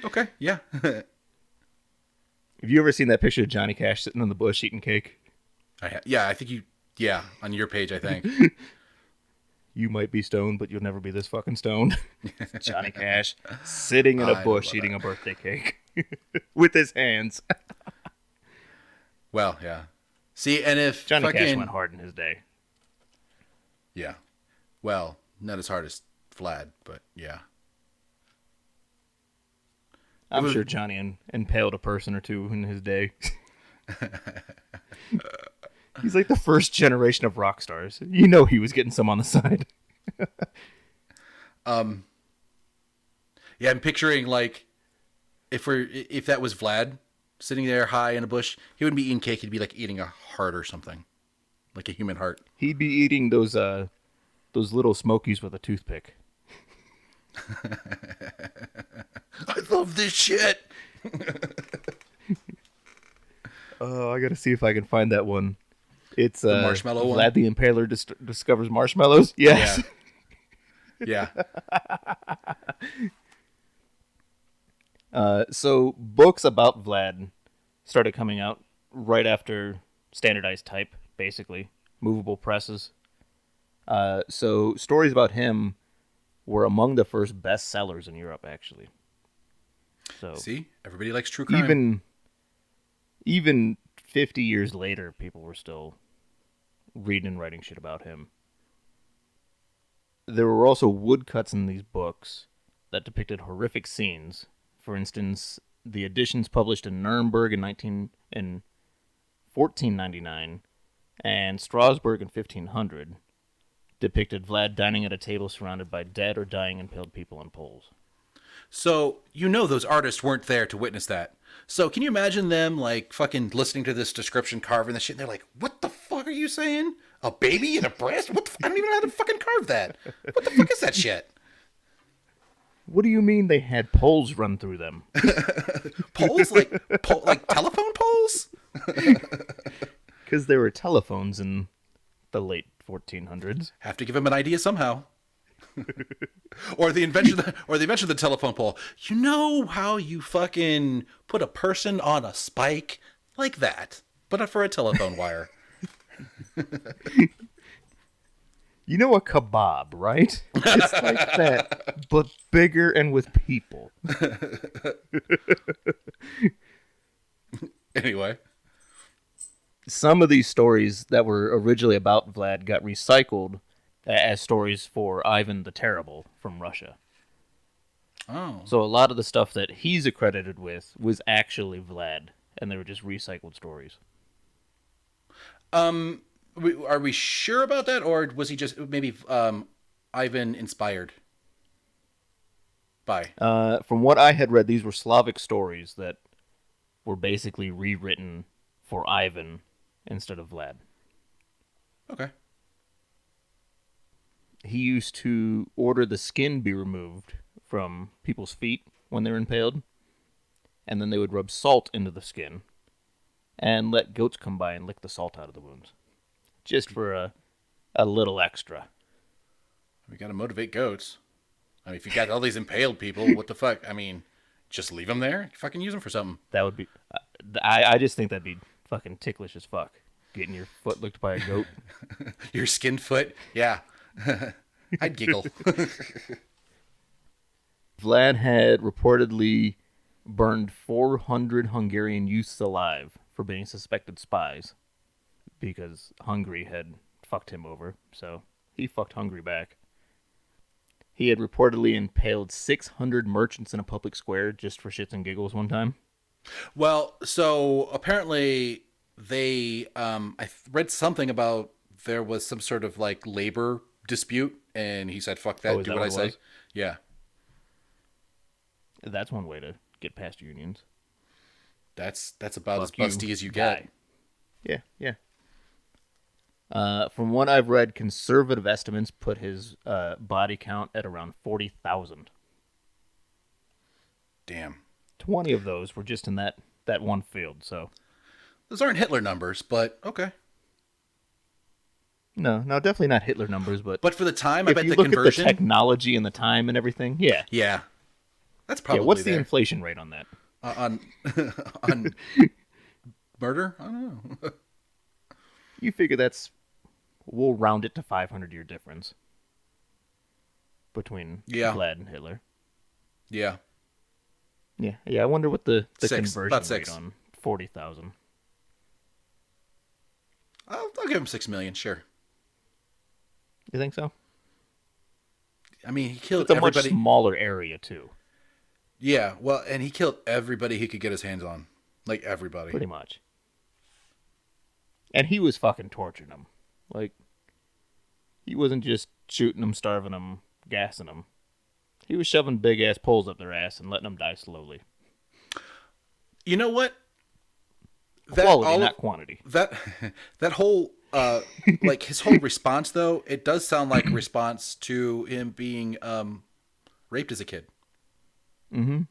Okay, yeah. Have you ever seen that picture of Johnny Cash sitting in the bush eating cake? Yeah, I think you. Yeah, on your page, I think. You might be stoned, but you'll never be this fucking stoned. Johnny Cash sitting in a bush eating a birthday cake with his hands. Well, yeah. See, and if Johnny Cash went hard in his day. Yeah. Well, not as hard as Vlad, but yeah. I'm sure Johnny impaled a person or two in his day. He's like the first generation of rock stars. You know he was getting some on the side. Yeah, I'm picturing like if that was Vlad sitting there high in a bush, he wouldn't be eating cake, he'd be like eating a heart or something. Like a human heart. He'd be eating those little Smokies with a toothpick. I love this shit. Oh, I gotta see if I can find that one. It's the marshmallow one. Vlad the Impaler discovers marshmallows. Yes. Yeah. So books about Vlad started coming out right after standardized type, basically movable presses. So stories about him were among the first bestsellers in Europe, actually. So See, everybody likes true crime. even 50 years later, people were still reading and writing shit about him. There were also woodcuts in these books that depicted horrific scenes. For instance, the editions published in Nuremberg in 1499 and Strasbourg in 1500 depicted Vlad dining at a table surrounded by dead or dying impaled people on poles. So, those artists weren't there to witness that. So, can you imagine them, like, fucking listening to this description, carving the shit, and they're like, what the fuck are you saying? A baby in a breast? What the I don't even know how to fucking carve that. What the fuck is that shit? What do you mean they had poles run through them? Poles? Like telephone poles? Because there were telephones in the late 1400s. Have to give him an idea somehow. or the invention of the telephone pole. You know how you fucking put a person on a spike like that, but for a telephone wire. You know a kebab, right? It's like that, but bigger and with people. Anyway. Some of these stories that were originally about Vlad got recycled as stories for Ivan the Terrible from Russia. Oh. So a lot of the stuff that he's accredited with was actually Vlad, and they were just recycled stories. Are we sure about that, or was he just maybe Ivan inspired by? From what I had read, these were Slavic stories that were basically rewritten for Ivan instead of Vlad. Okay. He used to order the skin be removed from people's feet when they were impaled, and then they would rub salt into the skin and let goats come by and lick the salt out of the wounds. Just for a little extra. We gotta motivate goats. I mean, if you got all these impaled people, what the fuck? I mean, just leave them there. Fucking use them for something. That would be... I just think that'd be fucking ticklish as fuck. Getting your foot licked by a goat. Your skinned foot? Yeah. I'd giggle. Vlad had reportedly burned 400 Hungarian youths alive for being suspected spies because Hungary had fucked him over, so he fucked Hungary back. He had reportedly impaled 600 merchants in a public square just for shits and giggles one time. Well, so apparently they, I read something about there was some sort of like labor dispute, and he said, "Fuck that, do what I say." Yeah, that's one way to get past unions. That's about as busty as you get. Yeah. From what I've read, conservative estimates put his body count at around 40,000. Damn. 20 of those were just in that one field, so... Those aren't Hitler numbers, but okay. No, definitely not Hitler numbers, but... But for the time, I bet the conversion... If you look at the technology and the time and everything, yeah. Yeah. That's probably what's the inflation rate on that? On murder? I don't know. You figure we'll round it to 500-year difference between Vlad and Hitler. Yeah. Yeah. I wonder what the conversion about rate on 40,000. I'll give him 6 million, sure. You think so? I mean, he killed everybody. It's a much smaller area too. Yeah, well, and he killed everybody he could get his hands on, like everybody, pretty much. And he was fucking torturing them. Like, he wasn't just shooting them, starving them, gassing them. He was shoving big-ass poles up their ass and letting them die slowly. You know what? Quality, not quantity. That whole, like, his whole response, though, it does sound like a response to him being raped as a kid. Mm-hmm.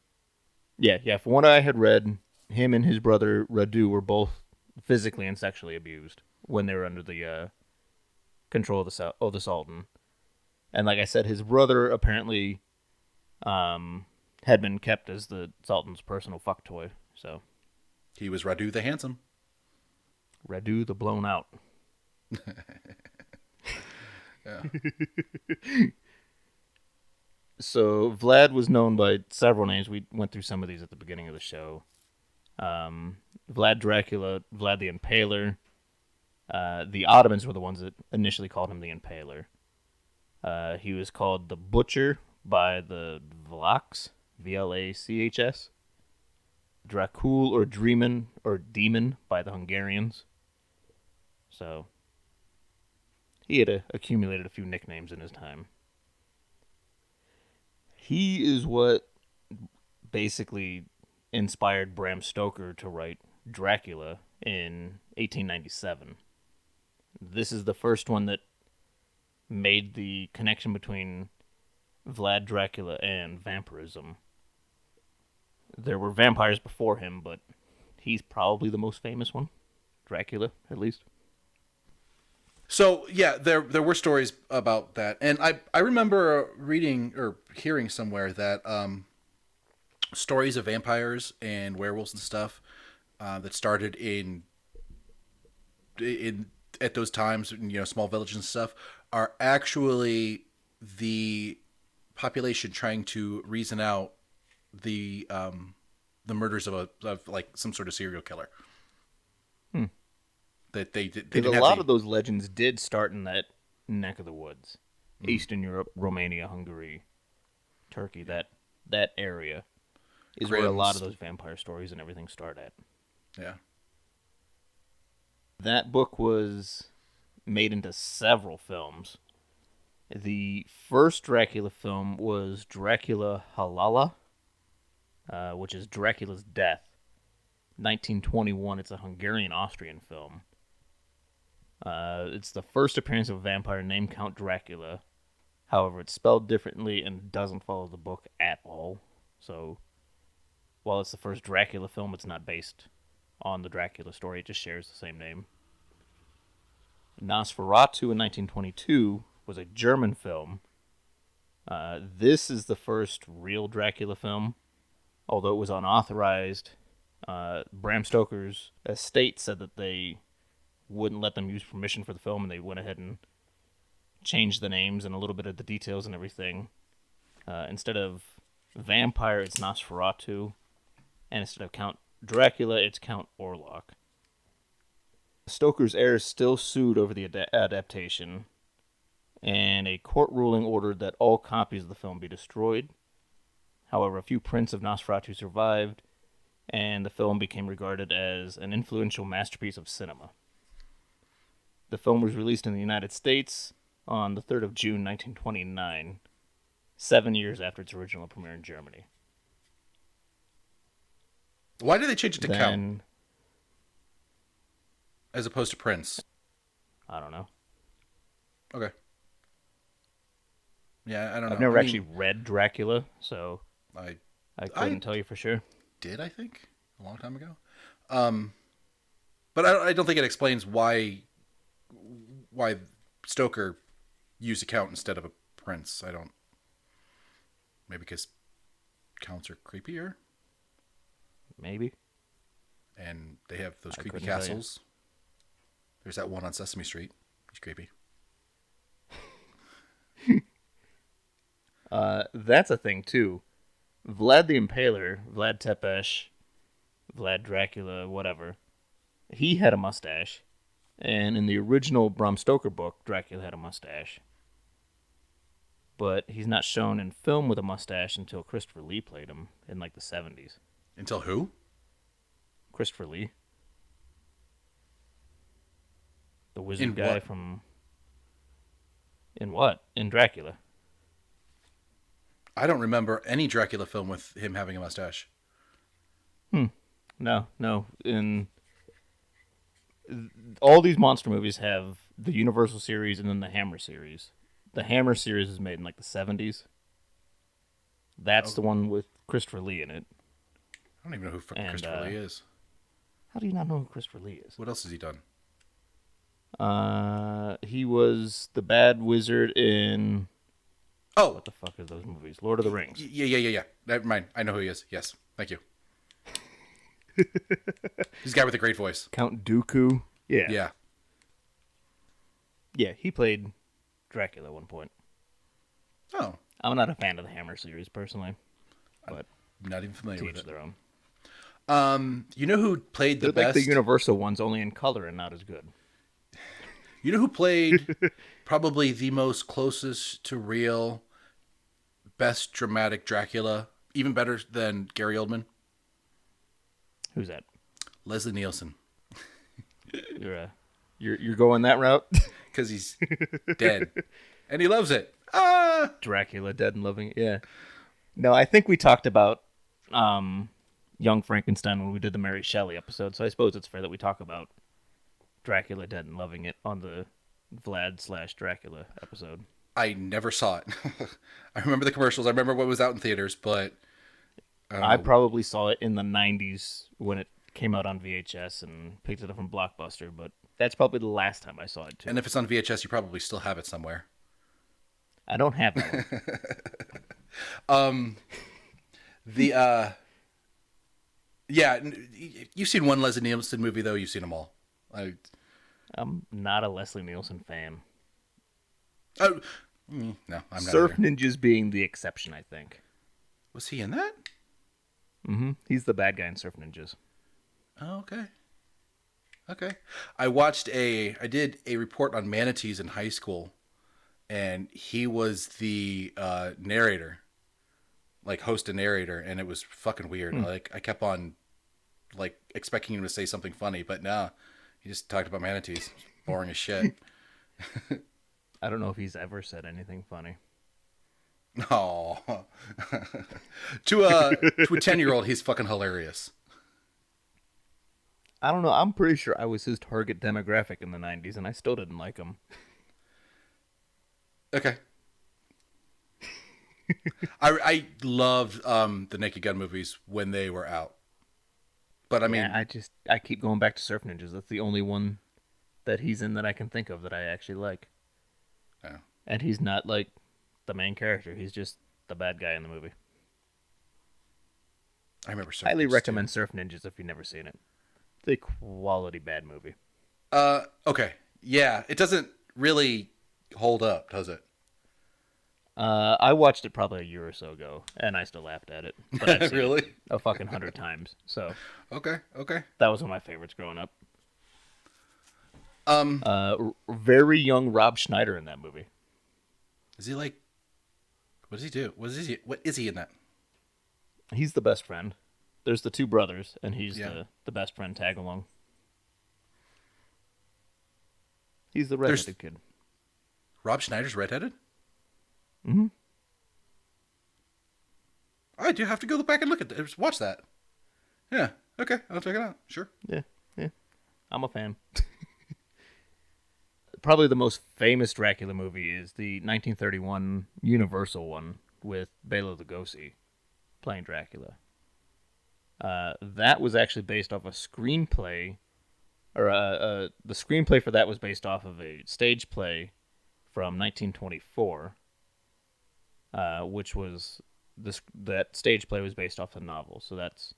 Yeah. From what I had read, him and his brother Radu were both physically and sexually abused when they were under the control of the Sultan. And like I said, his brother apparently had been kept as the Sultan's personal fuck toy. So he was Radu the Handsome. Radu the Blown Out. Yeah. So Vlad was known by several names. We went through some of these at the beginning of the show. Vlad Dracula, Vlad the Impaler. The Ottomans were the ones that initially called him the Impaler. He was called the Butcher by the Vlachs, Vlachs. Dracul or Dreamin or Demon by the Hungarians. So he had accumulated a few nicknames in his time. He is what basically inspired Bram Stoker to write Dracula in 1897. This is the first one that made the connection between Vlad Dracula and vampirism. There were vampires before him, but he's probably the most famous one. Dracula, at least. So yeah, there were stories about that, and I remember reading or hearing somewhere that stories of vampires and werewolves and stuff that started in at those times, small villages and stuff, are actually the population trying to reason out the murders of like some sort of serial killer. That they Because didn't a have lot the of those legends did start in that neck of the woods. Eastern Europe, Romania, Hungary, Turkey, that area is where a lot of those vampire stories and everything start at. Yeah. That book was made into several films. The first Dracula film was Dracula Halala, which is Dracula's Death. 1921. It's a Hungarian-Austrian film. It's the first appearance of a vampire named Count Dracula. However, it's spelled differently and doesn't follow the book at all. So, while it's the first Dracula film, it's not based on the Dracula story. It just shares the same name. Nosferatu in 1922 was a German film. This is the first real Dracula film, although it was unauthorized. Bram Stoker's estate said that they wouldn't let them use permission for the film, and they went ahead and changed the names and a little bit of the details and everything. Instead of vampire, it's Nosferatu, and instead of Count Dracula, it's Count Orlok. Stoker's heirs still sued over the adaptation, and a court ruling ordered that all copies of the film be destroyed. However, a few prints of Nosferatu survived, and the film became regarded as an influential masterpiece of cinema. The film was released in the United States on the 3rd of June, 1929, 7 years after its original premiere in Germany. Why did they change it to Count as opposed to Prince? I don't know. Okay. Yeah, I don't know. I've never actually read Dracula, so I couldn't tell you for sure. Did I think a long time ago? But I don't think it explains why Stoker used a Count instead of a Prince. I don't. Maybe because Counts are creepier. Maybe. And they have those creepy castles. There's that one on Sesame Street. He's creepy. That's a thing too. Vlad the Impaler, Vlad Tepes, Vlad Dracula, whatever. He had a mustache, and in the original Bram Stoker book, Dracula had a mustache. But he's not shown in film with a mustache until Christopher Lee played him in like the 70s. Until who? Christopher Lee. The wizard guy from... In what? In Dracula. I don't remember any Dracula film with him having a mustache. No. In all these monster movies have the Universal series and then the Hammer series. The Hammer series is made in like the 70s. That's the one with Christopher Lee in it. I don't even know who Christopher Lee is. How do you not know who Christopher Lee is? What else has he done? He was the bad wizard in... Oh! What the fuck are those movies? Lord of the Rings. Yeah. Never mind. I know who he is. Yes. Thank you. He's the guy with the great voice. Count Dooku. Yeah. Yeah. Yeah, he played Dracula at one point. Oh, I'm not a fan of the Hammer series personally, but not even familiar to with each it. their own. You know who played the They're like the best? Universal ones, only in color and not as good. You know who played probably the most closest to real, best dramatic Dracula, even better than Gary Oldman? Who's that? Leslie Nielsen, You're going that route? because he's dead and he loves it. Ah, Dracula, Dead and Loving It. Yeah. No, I think we talked about Young Frankenstein when we did the Mary Shelley episode, so I suppose it's fair that we talk about Dracula, Dead and Loving It on the Vlad/Dracula episode. I never saw it. I remember the commercials. I remember what was out in theaters, but I probably saw it in the 90s when it came out on VHS and picked it up from Blockbuster, but that's probably the last time I saw it, too. and if it's on VHS, you probably still have it somewhere. I don't have that one. The yeah, you've seen one Leslie Nielsen movie though. You've seen them all. I'm not a Leslie Nielsen fan. Oh, no, I'm not. Surf Either. Ninjas being the exception, I think. Was he in that? Mm-hmm. He's the bad guy in Surf Ninjas. Oh, okay. Okay. I did a report on manatees in high school, and he was the narrator, like host and narrator, and it was fucking weird. Like I kept on like expecting him to say something funny, but nah, he just talked about manatees. Boring as shit. I don't know if he's ever said anything funny. Oh, to a 10-year-old, he's fucking hilarious. I don't know. I'm pretty sure I was his target demographic in the 90s, and I still didn't like him. Okay. I loved the Naked Gun movies when they were out, but I mean, Yeah, I keep going back to Surf Ninjas. That's the only one that he's in that I can think of that I actually like. yeah. And he's not like the main character. He's just the bad guy in the movie. I remember. Surf Highly Ninjas recommend Surf Ninjas if you've never seen it. It's a quality bad movie. Okay, yeah, it doesn't really hold up, does it? I watched it probably a year or so ago, and I still laughed at it. But I've seen Really? it a fucking 100 times. So Okay. that was one of my favorites growing up. Very young Rob Schneider in that movie. Is he like? What does he do? What is he in that? He's the best friend. There's the two brothers, and he's Yeah. the best friend tag along. He's the redheaded kid. Rob Schneider's redheaded? Mm-hmm. I do have to go back and look at this. Watch that. Yeah. Okay. I'll check it out. Sure. Yeah. I'm a fan. Probably the most famous Dracula movie is the 1931 Universal one with Bela Lugosi playing Dracula. That was actually based off a screenplay, or the screenplay for that was based off of a stage play from 1924, which was that stage play was based off the novel. So that's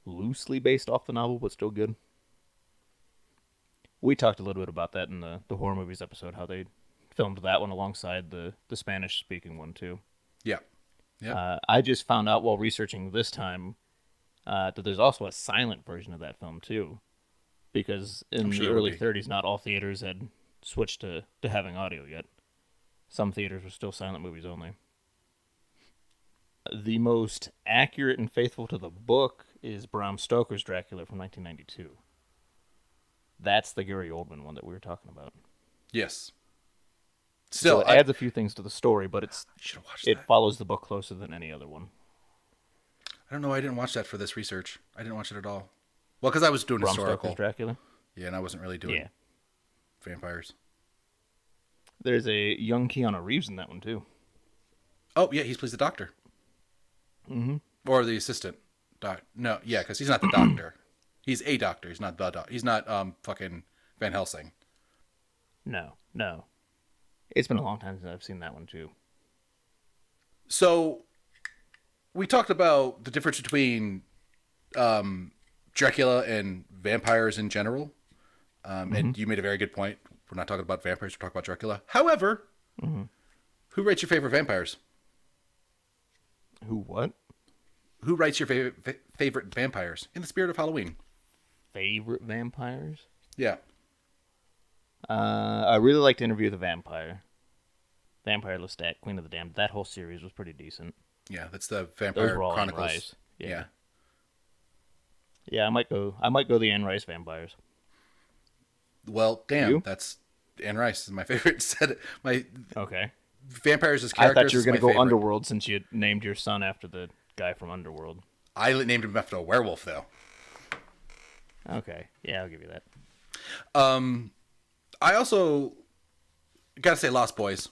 loosely based off the novel, but still good. We talked a little bit about that in the horror movies episode, how they filmed that one alongside the Spanish speaking one too. Yeah. Yeah. I just found out while researching this time that there's also a silent version of that film too, because in the early 30s, not all theaters had switched to having audio yet. Some theaters were still silent movies only. The most accurate and faithful to the book is Bram Stoker's Dracula from 1992. That's the Gary Oldman one that we were talking about. Yes. Still, so it adds a few things to the story, but it follows the book closer than any other one. I don't know why I didn't watch that for this research. I didn't watch it at all. Well, because I was doing Bram historical. Stoker's Dracula? Yeah, and I wasn't really doing vampires. There's a young Keanu Reeves in that one, too. Oh, yeah, he plays the doctor. Mm-hmm. Or the assistant. No, yeah, because he's not the doctor. He's a doctor. He's not the doctor. He's not fucking Van Helsing. No. It's been a long time since I've seen that one, too. So, we talked about the difference between Dracula and vampires in general. And you made a very good point. We're not talking about vampires. We're talking about Dracula. However, who writes your favorite vampires? Who what? Who writes your favorite vampires in the spirit of Halloween? Favorite vampires? Yeah. I really liked Interview with the Vampire. Vampire Lestat, Queen of the Damned. That whole series was pretty decent. Yeah, that's the Those Vampire were all Anne Chronicles. Rice. Yeah. Yeah, I might go the Anne Rice vampires. Well, damn, You? that's Anne Rice is my favorite set. My Okay. vampires as I characters. thought you were is going my to go favorite. Underworld since you named your son after the guy from Underworld. I named him after a werewolf, though. Okay. Yeah, I'll give you that. I also gotta say Lost Boys.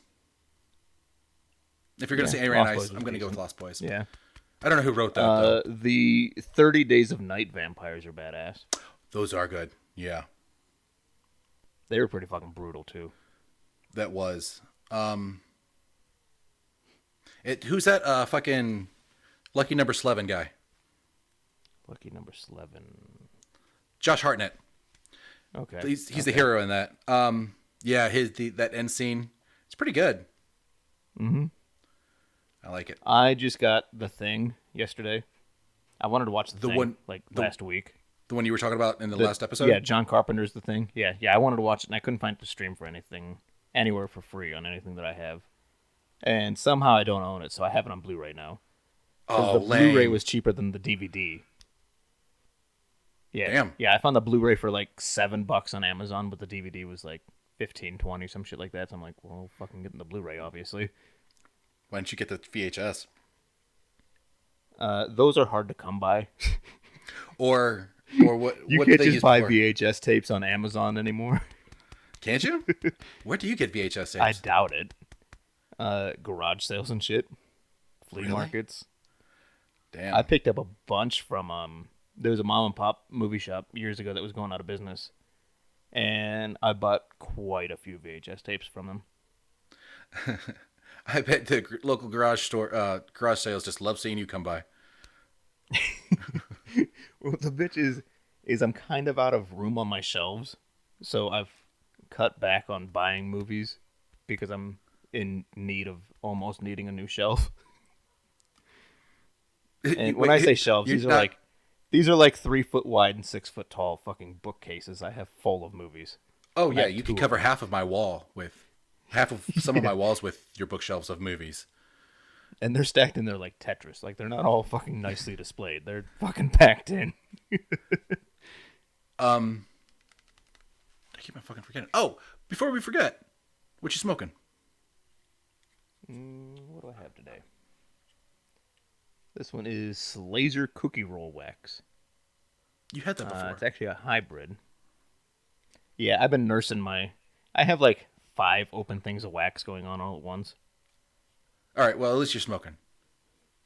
If you're gonna say Anne Lost Rice, Boys I'm was gonna go with decent. Lost Boys. Yeah. I don't know who wrote that though. The 30 Days of Night vampires are badass. Those are good. Yeah, They were pretty fucking brutal, too. that was. Who's that fucking Lucky Number 11 guy? Lucky number 11. Josh Hartnett. Okay. He's the hero in that. Yeah, that end scene. It's pretty good. Mm-hmm. I like it. I just got The Thing yesterday. I wanted to watch The Thing one- last week. The one you were talking about in the last episode? Yeah, John Carpenter's The Thing. Yeah, I wanted to watch it, and I couldn't find it to stream for anything, anywhere for free on anything that I have. And somehow I don't own it, so I have it on Blu-ray now. Oh, The lame. Blu-ray was cheaper than the DVD. Yeah. Damn. Yeah, I found the Blu-ray for like $7 on Amazon, but the DVD was like 15, 20, some shit like that. So I'm like, well, fucking getting the Blu-ray, obviously. Why don't you get the VHS? Those are hard to come by. Or what? You what can't they just use buy before? VHS tapes on Amazon anymore. Can't you? Where do you get VHS tapes? I doubt it. Garage sales and shit. Flea Really? markets. Damn. I picked up a bunch from there was a mom and pop movie shop years ago that was going out of business, and I bought quite a few VHS tapes from them. I bet the local garage sales just love seeing you come by. Well, the bitch is I'm kind of out of room on my shelves, so I've cut back on buying movies because I'm in need of almost needing a new shelf. And when I say shelves, these are like 3 foot wide and 6 foot tall fucking bookcases I have full of movies. Oh yeah, have you two could of cover them. half of my wall with half of some of my walls with your bookshelves of movies. And they're stacked in there like Tetris. Like, they're not all fucking nicely displayed. They're fucking packed in. I keep on fucking forgetting. Oh, before we forget, what you smoking? What do I have today? This one is Laser Cookie Roll Wax. You had that before. It's actually a hybrid. Yeah, I've been nursing I have like 5 open things of wax going on all at once. All right, well, at least you're smoking.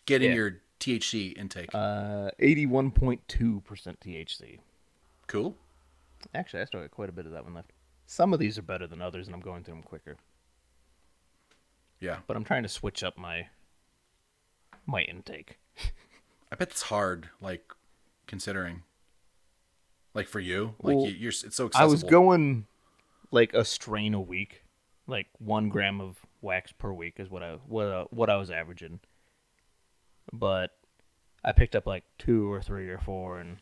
Getting Yeah. your THC intake. 81.2% THC. Cool. Actually, I still got quite a bit of that one left. Some of these are better than others, and I'm going through them quicker. Yeah. But I'm trying to switch up my intake. I bet it's hard, like, considering. Like, for you. Well, Like, it's so accessible. I was going like a strain a week. Like 1 gram of wax per week is what I was averaging. But I picked up like 2 or 3 or 4, and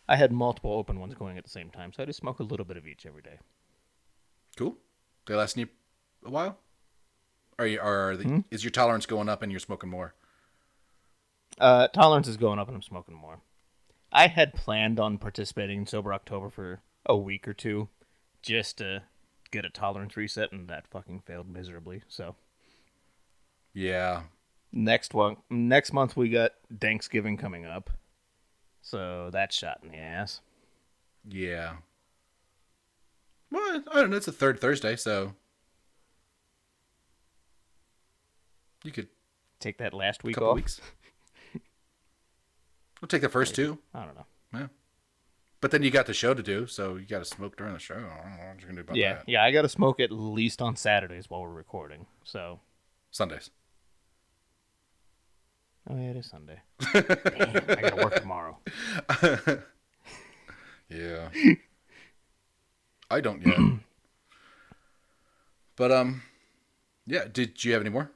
I had multiple open ones going at the same time. So I just smoke a little bit of each every day. Cool. They last you a while? Is your tolerance going up and you're smoking more? Tolerance is going up, and I'm smoking more. I had planned on participating in Sober October for a week or 2, just to get a tolerance reset, and that fucking failed miserably. So Yeah. next month we got Thanksgiving coming up, so that's shot in the ass. Yeah. Well, I don't know. It's the third Thursday, so you could Take that last week couple off. weeks. We'll take the first 2. I don't know. Yeah. But then you got the show to do, so you got to smoke during the show. I don't know what you're gonna do about that. Yeah, I got to smoke at least on Saturdays while we're recording. So. Sundays. Oh yeah, it is Sunday. Damn, I gotta work tomorrow. Yeah. I don't yet. But yeah. Did you have any more?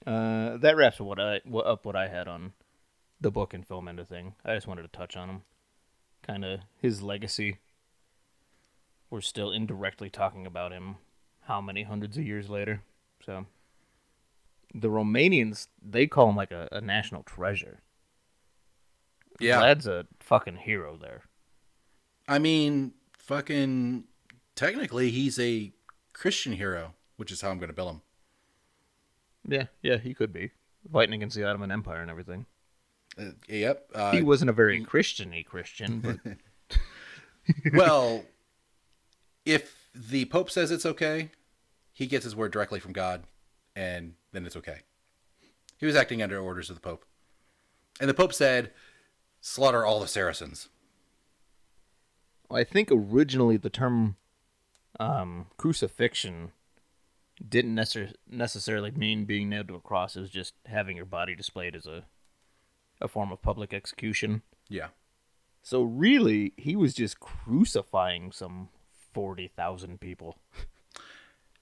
That wraps up what I had on the book and film end of thing. I just wanted to touch on him. Kind of his legacy. We're still indirectly talking about him how many hundreds of years later. So the Romanians, they call him like a national treasure. Yeah. Vlad's a fucking hero there. I mean, fucking technically he's a Christian hero, which is how I'm going to bill him. Yeah, he could be. Fighting against the Ottoman Empire and everything. Yep. He wasn't a very Christian-y Christian, but... Well, if the Pope says it's okay, he gets his word directly from God, and then it's okay. He was acting under orders of the Pope. And the Pope said, slaughter all the Saracens. I think originally the term crucifixion didn't necessarily mean being nailed to a cross. It was just having your body displayed as a form of public execution. Yeah. So really, he was just crucifying some 40,000 people.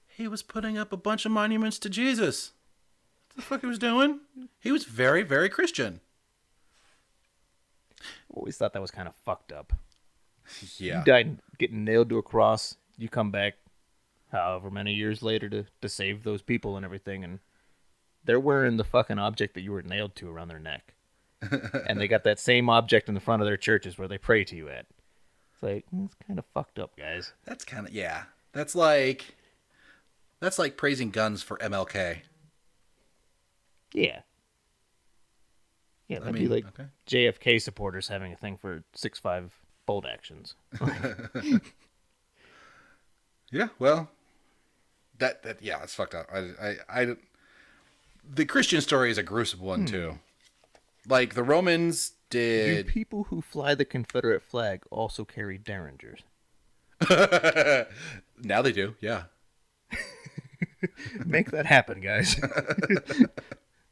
He was putting up a bunch of monuments to Jesus. What the fuck he was doing? He was very, very Christian. Always thought that was kind of fucked up. Yeah. You died getting nailed to a cross. You come back however many years later to save those people and everything, and they're wearing the fucking object that you were nailed to around their neck. And they got that same object in the front of their churches where they pray to you at. It's like, it's kind of fucked up, guys. That's kind of, yeah. That's like praising guns for MLK. Yeah. Yeah, that'd be like JFK supporters having a thing for 6.5 bolt actions. Yeah, well, that yeah, it's fucked up. The Christian story is a gruesome one too. Like the Romans did. Do people who fly the Confederate flag also carry derringers? Now they do, yeah. Make that happen, guys. If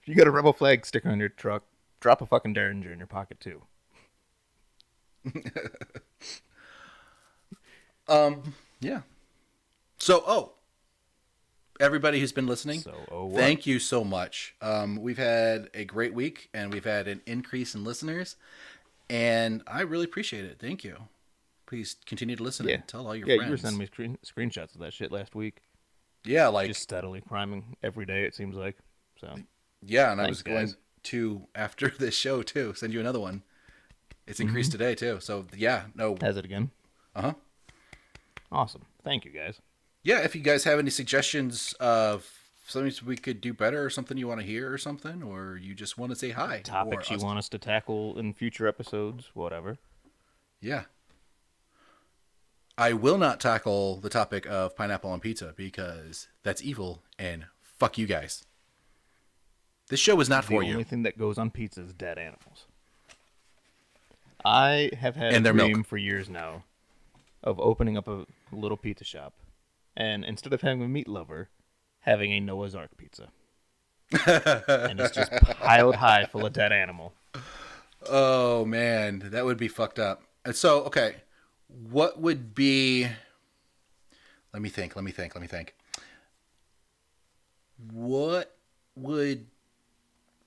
you got a rebel flag sticker on your truck, drop a fucking derringer in your pocket too. Yeah. So, everybody who's been listening, thank you so much. We've had a great week, and we've had an increase in listeners, and I really appreciate it. Thank you. Please continue to listen and tell all your friends. Yeah, you were sending me screenshots of that shit last week. Yeah, like... Just steadily climbing every day, it seems like. So. Yeah, and I was going to, after this show, too, send you another one. It's increased today, too. So, yeah, no... Has it again? Uh-huh. Awesome. Thank you, guys. Yeah, if you guys have any suggestions of something we could do better or something you want to hear or something, or you just want to say hi. Topics you want us to tackle in future episodes, whatever. Yeah. I will not tackle the topic of pineapple on pizza because that's evil and fuck you guys. This show is not for you. The only thing that goes on pizza is dead animals. I have had a dream for years now of opening up a little pizza shop, and instead of having a meat lover, having a Noah's Ark pizza. And it's just piled high full of dead animal. Oh, man. That would be fucked up. And so, okay, what would be... Let me think. What would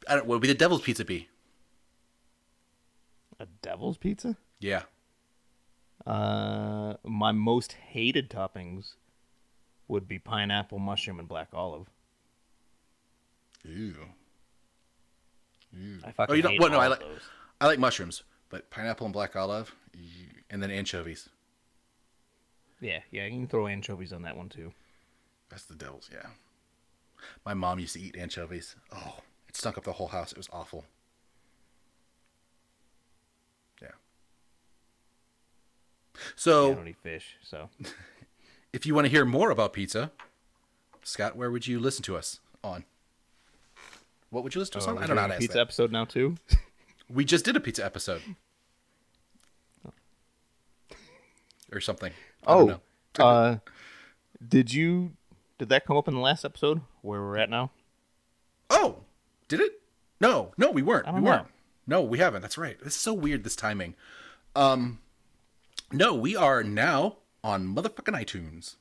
the devil's pizza be? A devil's pizza? Yeah. My most hated toppings would be pineapple, mushroom, and black olive. Ew. I fucking hate all of those. I like mushrooms, but pineapple and black olive, and then anchovies. Yeah, you can throw anchovies on that one too. That's the devil's, yeah. My mom used to eat anchovies. Oh, it stunk up the whole house. It was awful. Yeah. So, I don't eat fish, so. If you want to hear more about pizza, Scott, where would you listen to us on? What would you listen to us on? I don't know how to ask pizza that. Episode now too? We just did a pizza episode. Or something. I don't know. Did that come up in the last episode where we're at now? Oh, did it? No, we weren't. I don't know. No, we haven't. That's right. This is so weird, this timing. No, we are now on motherfucking iTunes.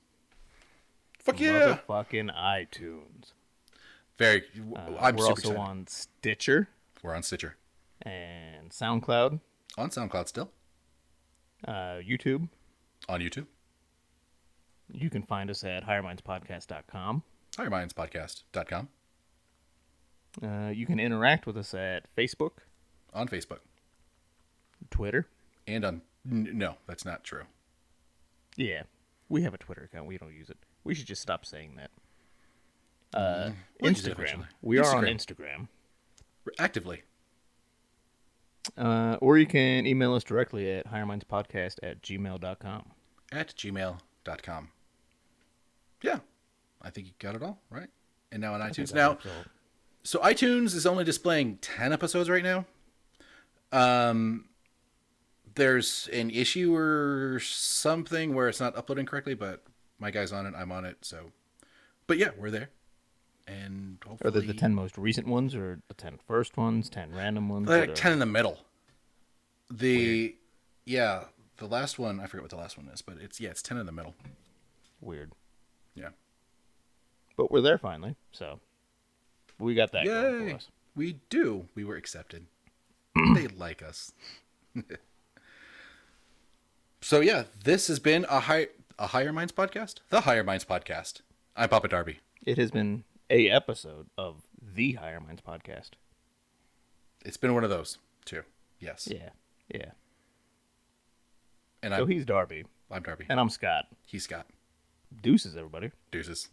Fuck yeah! Motherfucking iTunes. Very. I'm we're super also excited. on Stitcher We're on Stitcher. and SoundCloud, On SoundCloud still. YouTube. On YouTube. You can find us at highermindspodcast.com. HigherMindsPodcast.com. You can interact with us at Facebook, On Facebook. Twitter. And on... No, that's not true. Yeah, we have a Twitter account. We don't use it. We should just stop saying that. We'll use it eventually. Instagram. We are on Instagram. Actively. Or you can email us directly at highermindspodcast@gmail.com. At gmail.com. Yeah. I think you got it all, right? And now on iTunes. Now, so iTunes is only displaying 10 episodes right now. There's an issue or something where it's not uploading correctly, but my guy's on it. I'm on it. So, but yeah, we're there. And hopefully... Are they the 10 most recent ones or the 10 first ones, 10 random ones? Like 10 in the middle. Weird. Yeah, the last one, I forget what the last one is, but it's 10 in the middle. Weird. Yeah. But we're there finally, so we got that going for us. We do. We were accepted. They like us. So yeah, this has been a Higher Minds podcast? The Higher Minds podcast. I'm Papa Darby. It has been a episode of the Higher Minds podcast. It's been one of those, too. Yes. Yeah. And so he's Darby. I'm Darby. And I'm Scott. He's Scott. Deuces, everybody. Deuces.